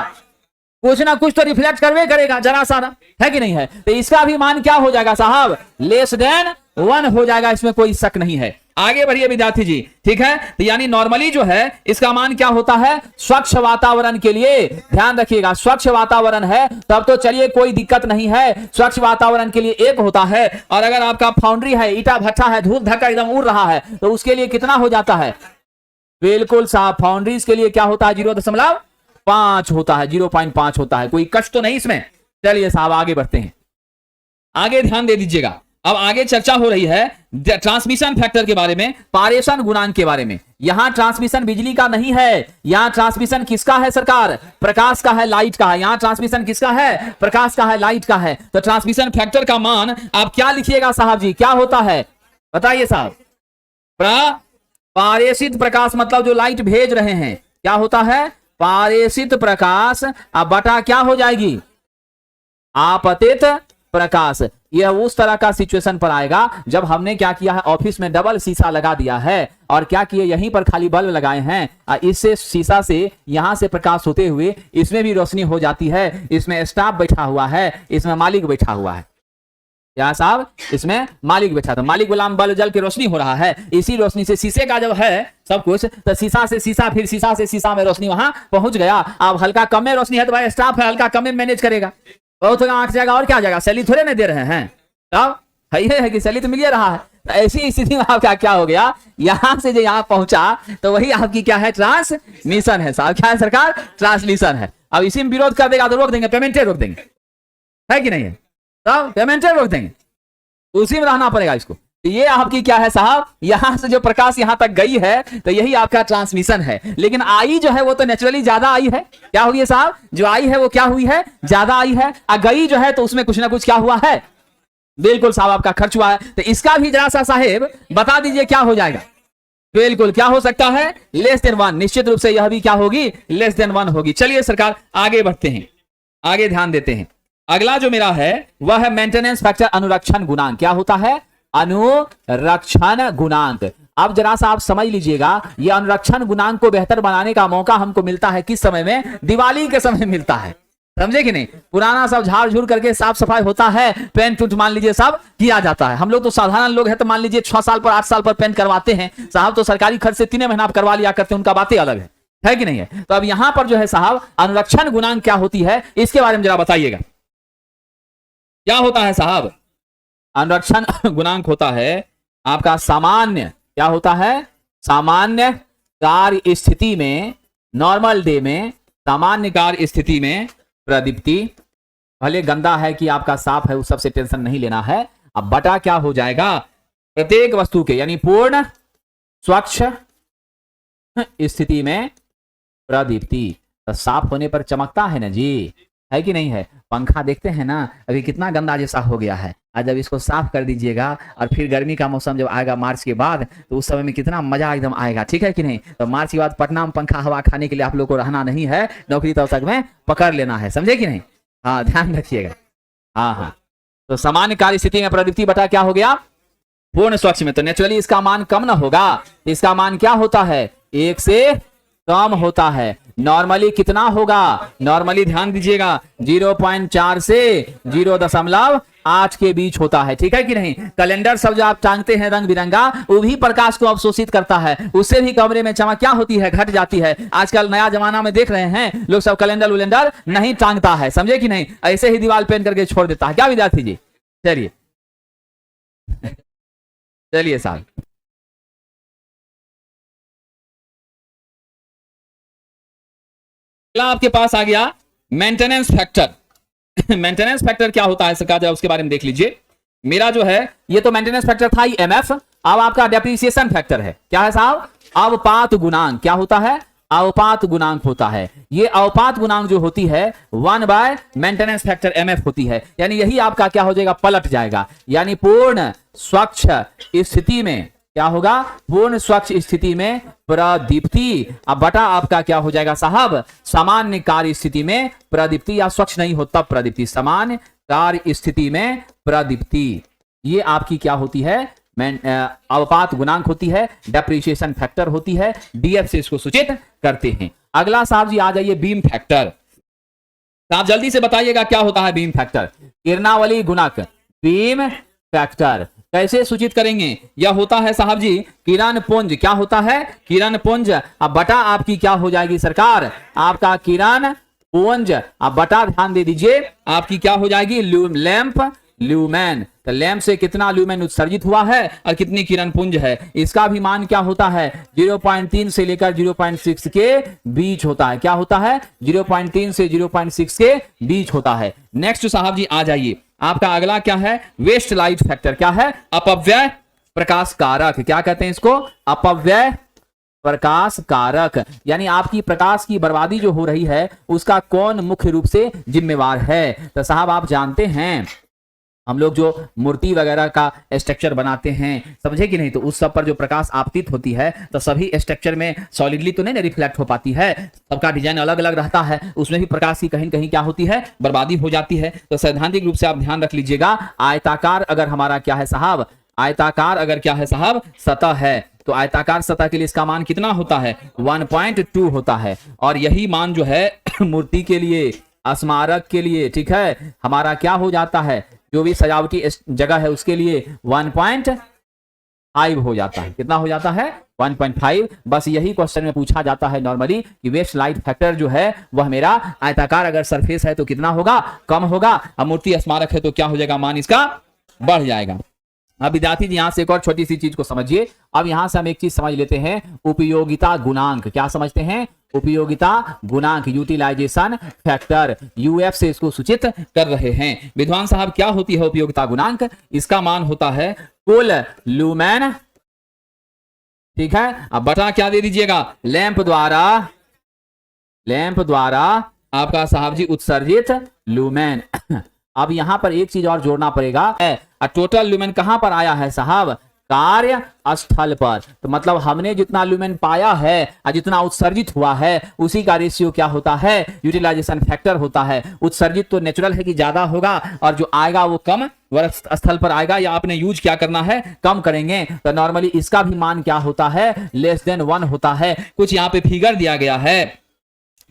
कुछ ना कुछ तो रिफ्लेक्ट करवे करेगा जरा सारा, है कि नहीं है? तो इसका भी मान क्या हो जाएगा साहब? लेस देन 1 हो जाएगा, इसमें कोई शक नहीं है। आगे बढ़िए विद्यार्थी जी, ठीक है। तो यानी नॉर्मली जो है इसका मान क्या होता है? स्वच्छ वातावरण के लिए ध्यान रखिएगा, स्वच्छ वातावरण है तब तो चलिए कोई दिक्कत नहीं है, स्वच्छ वातावरण के लिए 1 होता है। और अगर आपका फाउंड्री है, ईटा भट्ठा है, धूल धक्का एकदम उड़ रहा है, तो उसके लिए कितना हो जाता है? बिल्कुल साहब, फाउंड्रीज के लिए क्या होता है? 0.5 होता है, 0.5 होता है। कोई कष्ट तो नहीं इसमें। चलिए साहब आगे बढ़ते हैं, आगे ध्यान दे दीजिएगा। अब आगे चर्चा हो रही है ट्रांसमिशन फैक्टर के बारे में, पारेषण गुणांक के बारे में। यहां ट्रांसमिशन बिजली का नहीं है, यहां ट्रांसमिशन किसका है सरकार? प्रकाश का है, लाइट का है। यहां ट्रांसमिशन किसका है? प्रकाश का है, लाइट का है। तो ट्रांसमिशन फैक्टर का मान आप क्या लिखिएगा साहब जी? क्या होता है बताइए साहब? पारेषित प्रकाश मतलब जो लाइट भेज रहे हैं, क्या होता है? पारेषित प्रकाश। अब बटा क्या हो जाएगी? आपतित प्रकाश। यह उस तरह का सिचुएशन पर आएगा जब हमने क्या किया है, ऑफिस में डबल शीशा लगा दिया है और क्या किए, यहीं पर खाली बल्ब लगाए हैं। इससे शीशा से यहां से प्रकाश होते हुए इसमें भी रोशनी हो जाती है। इसमें स्टाफ बैठा हुआ है, इसमें मालिक बैठा हुआ है। क्या साहब? इसमें मालिक बैठा, तो मालिक गुलाम बल्ब जल के रोशनी हो रहा है। इसी रोशनी से शीशे का जब है सब कुछ, तो शीशा से शीशा, फिर शीशा से शीशा में रोशनी वहां पहुंच गया। अब हल्का कम में रोशनी है तो भाई स्टाफ है, हल्का कम में मैनेज करेगा, बहुत आंख जाएगा और क्या जाएगा, सैली थोड़े नहीं दे रहे हैं। अब ये है कि सैली तो मिल रहा है। तो ऐसी स्थिति में आपका क्या हो गया, यहां से जो यहाँ पहुंचा तो वही आपकी क्या है? ट्रांसमिशन है साहब। क्या है सरकार? ट्रांसमिशन है। अब इसी में विरोध कर देगा तो रोक देंगे, पेमेंटे रोक देंगे, है कि नहीं है? तब पेमेंटे रोक देंगे, उसी में रहना पड़ेगा इसको। ये आपकी क्या है साहब? यहां से जो प्रकाश यहां तक गई है तो यही आपका ट्रांसमिशन है। लेकिन आई जो है वो तो नेचुरली ज्यादा आई है। क्या हुई है साहब? जो आई है वो क्या हुई है? ज्यादा आई है। गई जो है तो उसमें कुछ ना कुछ क्या हुआ है? बिल्कुल साहब आपका खर्च हुआ है। तो इसका भी जरा सा साहेब बता दीजिए क्या हो जाएगा? बिल्कुल क्या हो सकता है? Less than 1। निश्चित रूप से यह भी क्या होगी? लेस देन 1 होगी। चलिए सरकार आगे बढ़ते हैं, आगे ध्यान देते हैं। अगला जो मेरा है वह है मेंटेनेंस फैक्टर, अनुरक्षण गुणांक। क्या होता है? अनुरक्षण गुणांक। अब जरा सा आप समझ लीजिएगा, यह अनुरक्षण गुणांक को बेहतर बनाने का मौका हमको मिलता है किस समय में? दिवाली के समय मिलता है, समझे कि नहीं? पुराना सब झाड़ झूड़ करके साफ सफाई होता है, पेंट उंट मान लीजिए सब किया जाता है। हम लोग तो साधारण लोग हैं तो मान लीजिए 6 साल पर 8 साल पर पेंट करवाते हैं साहब, तो सरकारी खर्च से 3 महीना आप करवा लिया करते हैं, उनका बातें अलग है कि नहीं है? तो अब यहां पर जो है साहब अनुरक्षण गुणांक क्या होती है, इसके बारे में जरा बताइएगा। क्या होता है साहब? अनुरक्षण गुणांक होता है आपका सामान्य, क्या होता है? सामान्य कार्य स्थिति में, नॉर्मल डे में, सामान्य कार्य स्थिति में प्रदीप्ति, भले गंदा है कि आपका साफ है, उस सबसे टेंशन नहीं लेना है। अब बटा क्या हो जाएगा? प्रत्येक वस्तु के, यानी पूर्ण स्वच्छ स्थिति में प्रदीप्ति। तो साफ होने पर चमकता है ना जी, है कि नहीं है? पंखा देखते हैं ना, अभी कितना गंदा जैसा हो गया है, आज जब इसको साफ कर दीजिएगा और फिर गर्मी का मौसम जब आएगा मार्च के बाद, तो उस समय में कितना मजा एकदम आएगा, ठीक है कि नहीं? तो मार्च के बाद पटना में पंखा हवा खाने के लिए आप लोग को रहना नहीं है, नौकरी तब तक में पकड़ लेना है, समझे कि नहीं? हाँ ध्यान रखिएगा। हाँ, तो सामान्य कार्य स्थिति में प्रदीप्ति बटा क्या हो गया? पूर्ण स्वच्छ में। तो नेचुरली इसका मान कम ना होगा, इसका मान क्या होता है? 1 से कम होता है। नॉर्मली कितना होगा, नॉर्मली ध्यान दीजिएगा 0.4 से 0.8 के बीच होता है, ठीक है कि नहीं। कैलेंडर सब जो आप टांगते हैं रंग बिरंगा, वो भी प्रकाश को अवशोषित करता है, उससे भी कमरे में चमक क्या होती है, घट जाती है। आजकल नया जमाना में देख रहे हैं लोग सब कैलेंडर उलेंडर नहीं टांगता है, समझे कि नहीं, ऐसे ही दीवार पेन करके छोड़ देता है। क्या विद्यार्थी जी, चलिए चलिए साहब, आपके पास आ गया मेंटेनेंस फैक्टर। मेंटेनेंस फैक्टर क्या होता है सरकार, जरा उसके बारे में देख लीजिए। मेरा जो है ये तो मेंटेनेंस फैक्टर था एमएफ, अब आपका डेप्रिसिएशन फैक्टर है, क्या है साहब, अवपात गुणांक। क्या होता है, अवपात गुणांक होता है। ये अवपात गुणांक जो होती है 1 बाय मेंटेनेंस फैक्टर एमएफ होती है, यानी यही आपका क्या हो जाएगा, पलट जाएगा। यानी पूर्ण स्वच्छ स्थिति में क्या होगा, पूर्ण स्वच्छ स्थिति में प्रदीप्ति, अब बटा आपका क्या हो जाएगा साहब, सामान्य कार्य स्थिति में प्रदीप्ति, या स्वच्छ नहीं हो तब प्रदीप्ति, सामान्य कार्य स्थिति में प्रदीप्ति। ये आपकी क्या होती है, अवपात गुणांक होती है, डेप्रिसिएशन फैक्टर होती है, डीएफ से इसको सूचित करते हैं। अगला साहब जी आ जाइए बीम फैक्टर। आप जल्दी से बताइएगा क्या होता है बीम फैक्टर, किरणावली गुणक बीम फैक्टर कैसे सूचित करेंगे। यह होता है साहब जी किरण पुंज, क्या होता है, किरण पुंज, अब बटा आपकी क्या हो जाएगी सरकार, आपका किरण पुंज, अब बटा ध्यान दे दीजिए आपकी क्या हो जाएगी, लैंप ल्यूमेन। तो लैंप से कितना ल्यूमेन उत्सर्जित हुआ है और कितनी किरण पुंज है, इसका भी मान क्या होता है 0.3 से लेकर 0.6 के बीच होता है। क्या होता है, 0.3 से 0.6 के बीच होता है। नेक्स्ट साहब जी आ जाइए, आपका अगला क्या है, वेस्ट लाइट फैक्टर। क्या है, अपव्यय प्रकाश कारक। क्या कहते हैं इसको, अपव्यय प्रकाश कारक, यानी आपकी प्रकाश की बर्बादी जो हो रही है उसका कौन मुख्य रूप से जिम्मेवार है। तो साहब आप जानते हैं हम लोग जो मूर्ति वगैरह का स्ट्रक्चर बनाते हैं, समझे कि नहीं, तो उस सब पर जो प्रकाश आपतित होती है तो सभी स्ट्रक्चर में सॉलिडली तो नहीं रिफ्लेक्ट हो पाती है, सबका डिजाइन अलग अलग रहता है, उसमें भी प्रकाश की कहीं कहीं क्या होती है, बर्बादी हो जाती है। तो सैद्धांतिक रूप से आप ध्यान रख लीजिएगा, आयताकार अगर हमारा क्या है साहब, आयताकार अगर क्या है साहब सतह है, तो आयताकार सतह के लिए इसका मान कितना होता है, 1.2 होता है। और यही मान जो है मूर्ति के लिए, स्मारक के लिए, ठीक है, हमारा क्या हो जाता है, जो भी सजावटी जगह है उसके लिए 1.5 हो जाता है। कितना हो जाता है, 1.5। बस यही क्वेश्चन में पूछा जाता है नॉर्मली कि वेस्ट लाइट फैक्टर जो है वह मेरा आयताकार अगर सरफेस है तो कितना होगा, कम होगा, अब मूर्ति स्मारक है तो क्या हो जाएगा, मान इसका बढ़ जाएगा। अब विद्यार्थी जी यहां से एक और छोटी सी चीज को समझिए। अब यहां से हम एक चीज समझ लेते हैं, उपयोगिता गुणांक। क्या समझते हैं, उपयोगिता गुणांक, यूटिलाइजेशन फैक्टर, यूएफ से इसको सूचित कर रहे हैं। विद्वान साहब क्या होती है उपयोगिता गुणांक, इसका मान होता है कुल लूमेन, ठीक है, अब बटा क्या दे दीजिएगा, लैंप द्वारा आपका साहब जी उत्सर्जित लूमेन। अब यहां पर एक चीज और जोड़ना पड़ेगा, टोटल लूमेन कहां पर आया है साहब, कार्य स्थल पर। तो मतलब हमने जितना लूमेन पाया है और जितना उत्सर्जित हुआ है उसी का रेशियो क्या होता है, यूटिलाइजेशन फैक्टर होता है। उत्सर्जित तो नेचुरल है कि ज्यादा होगा और जो आएगा वो कम वर्ग स्थल पर आएगा, या आपने यूज क्या करना है, कम करेंगे। तो नॉर्मली इसका भी मान क्या होता है, लेस देन 1 होता है। कुछ यहाँ पे फिगर दिया गया है,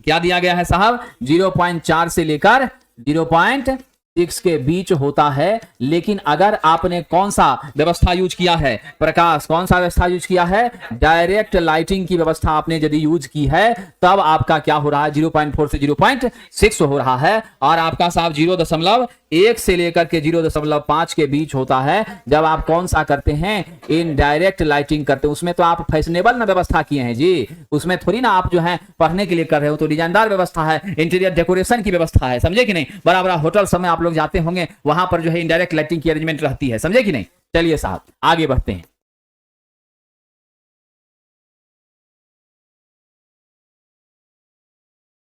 क्या दिया गया है साहब, 0.4 से लेकर 0.6 के बीच होता है। लेकिन अगर आपने कौन सा व्यवस्था यूज किया है, प्रकाश कौन सा व्यवस्था यूज किया है, डायरेक्ट लाइटिंग की व्यवस्था आपने यदि यूज की है, तब आपका क्या हो रहा है, 0.4 से 0.6 हो रहा है। और आपका साहब 0.1 से लेकर के 0.5 के बीच होता है जब आप कौन सा करते हैं, इनडायरेक्ट लाइटिंग करते हैं। उसमें तो आप फैशनेबल ना व्यवस्था किए हैं जी, उसमें थोड़ी ना आप जो है पढ़ने के लिए कर रहे हो, तो डिजाइनदार व्यवस्था है, इंटीरियर डेकोरेशन की व्यवस्था है, समझे कि नहीं। बड़ा बड़ा होटल समय आप लोग जाते होंगे, वहां पर जो है इनडायरेक्ट लाइटिंग की अरेंजमेंट रहती है, समझे कि नहीं। चलिए साहब आगे बढ़ते हैं।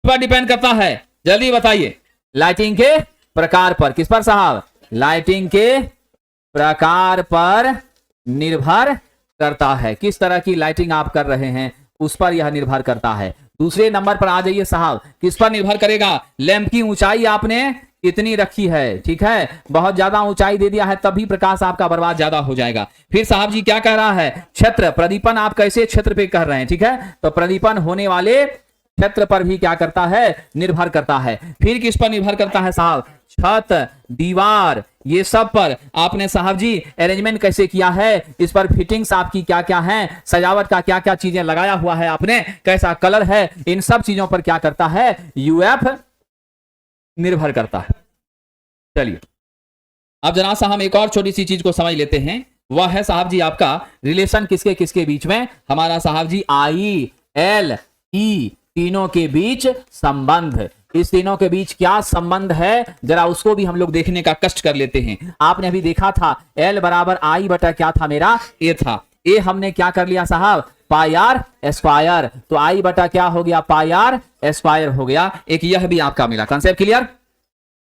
पर डिपेंड करता है, जल्दी बताइए, लाइटिंग के प्रकार पर। किस पर साहब, लाइटिंग के प्रकार पर निर्भर करता है, किस तरह की लाइटिंग आप कर रहे हैं उस पर यह निर्भर करता है। दूसरे नंबर पर आ जाइए साहब, किस पर निर्भर करेगा, लैंप की ऊंचाई आपने कितनी रखी है, ठीक है, बहुत ज्यादा ऊंचाई दे दिया है तभी प्रकाश आपका बर्बाद ज्यादा हो जाएगा। फिर साहब जी क्या कह रहा है, क्षेत्र, प्रदीपन आप कैसे क्षेत्र पे कर रहे हैं, ठीक है, तो प्रदीपन होने वाले क्षेत्र पर भी क्या करता है, निर्भर करता है। फिर किस पर निर्भर करता है साहब, छत, दीवार, ये सब पर आपने साहब जी अरेंजमेंट कैसे किया है, इस पर फिटिंग्स आपकी क्या क्या है, सजावट का क्या क्या चीजें लगाया हुआ है आपने, कैसा कलर है, इन सब चीजों पर क्या करता है, यूएफ निर्भर करता है। चलिए अब जरा सा हम एक और छोटी सी चीज को समझ लेते हैं, वह है साहब जी आपका रिलेशन किसके किसके बीच में, हमारा साहब जी आई एल ई तीनों के बीच संबंध। इस तीनों के बीच क्या संबंध है, जरा उसको भी हम लोग देखने का कष्ट कर लेते हैं। आपने अभी देखा था एल बराबर आई बटा क्या था मेरा, ए था। ए हमने क्या कर लिया साहब, पाई आर स्क्वायर, तो आई बटा क्या हो गया, पाई आर स्क्वायर हो गया। एक यह भी आपका मिला। Concept clear.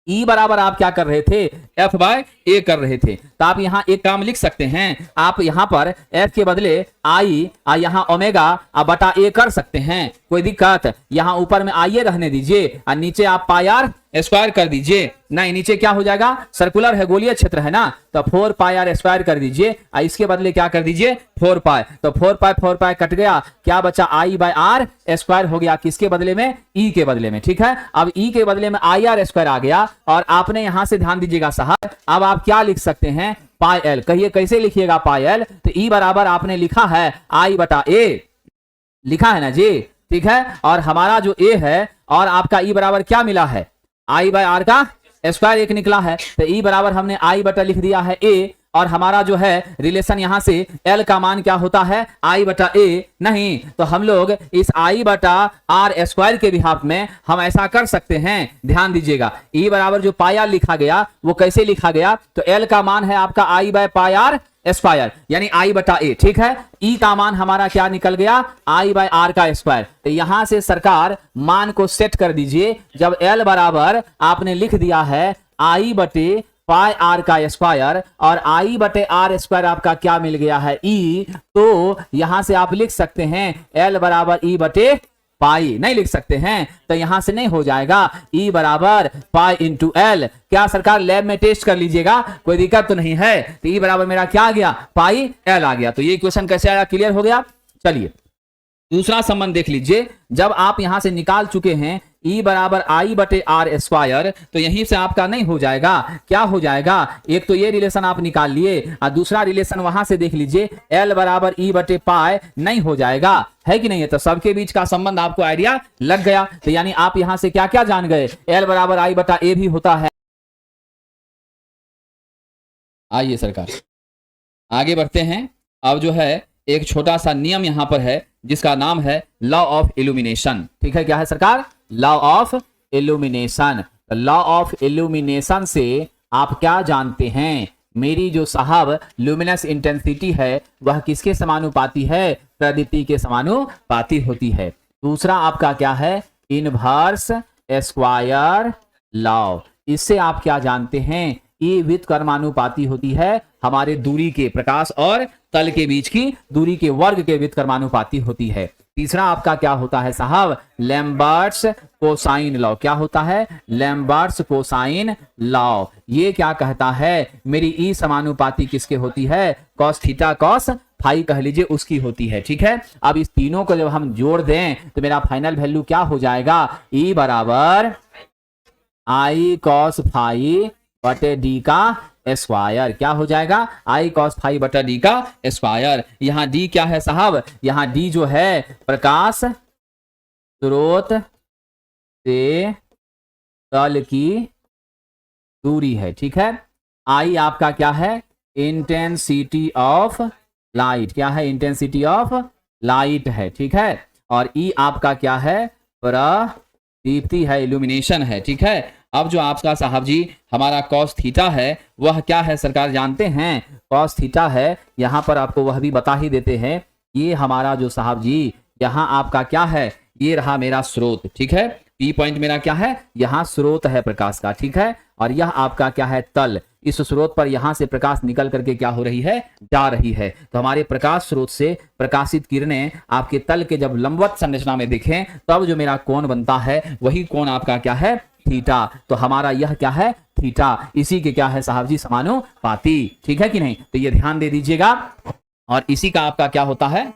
ई बराबर आप क्या कर रहे थे, एफ बाय ए कर रहे थे, तो आप यहां एक काम लिख सकते हैं, आप यहां पर एफ के बदले आई यहां ओमेगा बटा ए कर सकते हैं, कोई दिक्कत, यहां ऊपर में आइए रहने दीजिए और नीचे आप पाई आर स्क्वायर कर दीजिए। नहीं, नीचे क्या हो जाएगा, सर्कुलर है, गोलीय क्षेत्र है ना, तो 4 पाई आर स्क्वायर कर दीजिए और इसके बदले क्या कर दीजिए 4 पाई, तो 4 पाई कट गया, क्या बचा आई बाय आर स्क्वायर हो गया, किसके बदले में, ई के बदले में। ठीक है, अब ई के बदले में आई आर स्क्वायर आ गया और आपने यहां से ध्यान दीजिएगा साहब, अब आप क्या लिख सकते हैं, पाई एल। कहिए कैसे लिखिएगा पाई एल, तो ई बराबर आपने लिखा है आई बटा ए, लिखा है ना जी, ठीक है, और हमारा जो ए है और आपका ई बराबर क्या मिला है, आई बाय आर का स्क्वायर एक निकला है, तो ई बराबर हमने आई बटा लिख दिया है ए, और हमारा जो है रिलेशन यहां से एल का मान क्या होता है, आई बटा ए। नहीं तो हम लोग इस आई बटा आर स्क्वायर के बिहाफ में हम ऐसा कर सकते हैं, ध्यान दीजिएगा, ई बराबर जो पाई आर लिखा गया वो कैसे लिखा गया, तो एल का मान है आपका आई बाय पाई आर स्क्वायर यानी आई बटा ए, ठीक है। ई का मान हमारा क्या निकल गया, आई बाय आर का स्क्वायर। तो यहां से सरकार मान को सेट कर दीजिए, जब एल बराबर आपने लिख दिया है आई बटे पाई आर का स्क्वायर और आई बटे आर स्क्वायर आपका क्या मिल गया है, ई, तो यहां से आप लिख सकते हैं एल बराबर ई बटे पाई, नहीं लिख सकते हैं, तो यहां से नहीं हो जाएगा, ई बराबर पाई इंटू एल। क्या सरकार लैब में टेस्ट कर लीजिएगा, कोई दिक्कत तो नहीं है, तो ई बराबर मेरा क्या आ गया, पाई एल आ गया। तो ये क्वेश्चन कैसे आया, क्लियर हो गया। चलिए दूसरा संबंध देख लीजिए, जब आप यहां से निकाल चुके हैं ई बराबर आई बटे आर स्क्वायर, तो यहीं से आपका नहीं हो जाएगा, क्या हो जाएगा, एक तो ये रिलेशन आप निकाल लिए और दूसरा रिलेशन वहां से देख लीजिए एल बराबर ई बटे पाई, नहीं हो जाएगा, है कि नहीं है, तो सबके बीच का संबंध आपको आइडिया लग गया। तो यानी आप यहां से क्या क्या जान गए, एल बराबर आई बटा ए भी होता है। आइए सरकार आगे बढ़ते हैं। अब जो है एक छोटा सा नियम यहां पर है जिसका नाम है लॉ ऑफ इल्यूमिनेशन, ठीक है, क्या है सरकार, law of illumination. Law of illumination से आप क्या जानते हैं, मेरी जो साहब ल्यूमिनस इंटेंसिटी है वह किसके समानुपाती है, प्रदीप्ति के समानुपाती होती है। दूसरा आपका क्या है, इनवर्स स्क्वायर लॉ, इससे आप क्या जानते हैं, ये व्युत्क्रमानुपाती होती है हमारे दूरी के, प्रकाश और तल के बीच की दूरी के वर्ग के व्युत्क्रमानुपाती होती है। तीसरा आपका क्या होता है साहब, लैम्बर्ट्स कोसाइन लॉ, क्या होता है, लैम्बर्ट्स कोसाइन लॉ। ये क्या कहता है, मेरी ई समानुपाती किसके होती है, कॉस थीटा कॉस फाई कह लीजिए उसकी होती है, ठीक है। अब इस तीनों को जब हम जोड़ दें तो मेरा फाइनल वैल्यू क्या हो जाएगा, ई बराबर आई कॉस फाई बटे डी का स्क्वायर, क्या हो जाएगा, आई कॉस फाई बटा डी का स्क्वायर। यहां डी क्या है साहब, यहां डी जो है प्रकाश स्रोत से तल की दूरी है, ठीक है। आई आपका क्या है, इंटेंसिटी ऑफ लाइट, क्या है, इंटेंसिटी ऑफ लाइट है, ठीक है। और ई आपका क्या है, प्रदीप्ति है, इल्यूमिनेशन है, ठीक है। अब जो आपका साहब जी हमारा कॉस थीटा है वह क्या है सरकार, जानते हैं, कॉस थीटा है, यहां पर आपको वह भी बता ही देते हैं, ये हमारा जो साहब जी यहां आपका क्या है, ये रहा मेरा स्रोत, ठीक है, पी पॉइंट मेरा क्या है, यहां स्रोत है प्रकाश का, ठीक है, और यह आपका क्या है, तल। इस स्रोत पर यहां से प्रकाश निकल करके क्या हो रही है, जा रही है। तो हमारे प्रकाश स्रोत से प्रकाशित किरणें आपके तल के जब लंबवत संरचना में दिखें तब जो मेरा कोण बनता है वही कोण आपका क्या है, थीटा। तो हमारा यह क्या है, थीटा, इसी के क्या है साहब जी, समानुपाती, ठीक है कि नहीं। तो ये ध्यान दे दीजिएगा, और इसी का आपका क्या होता है,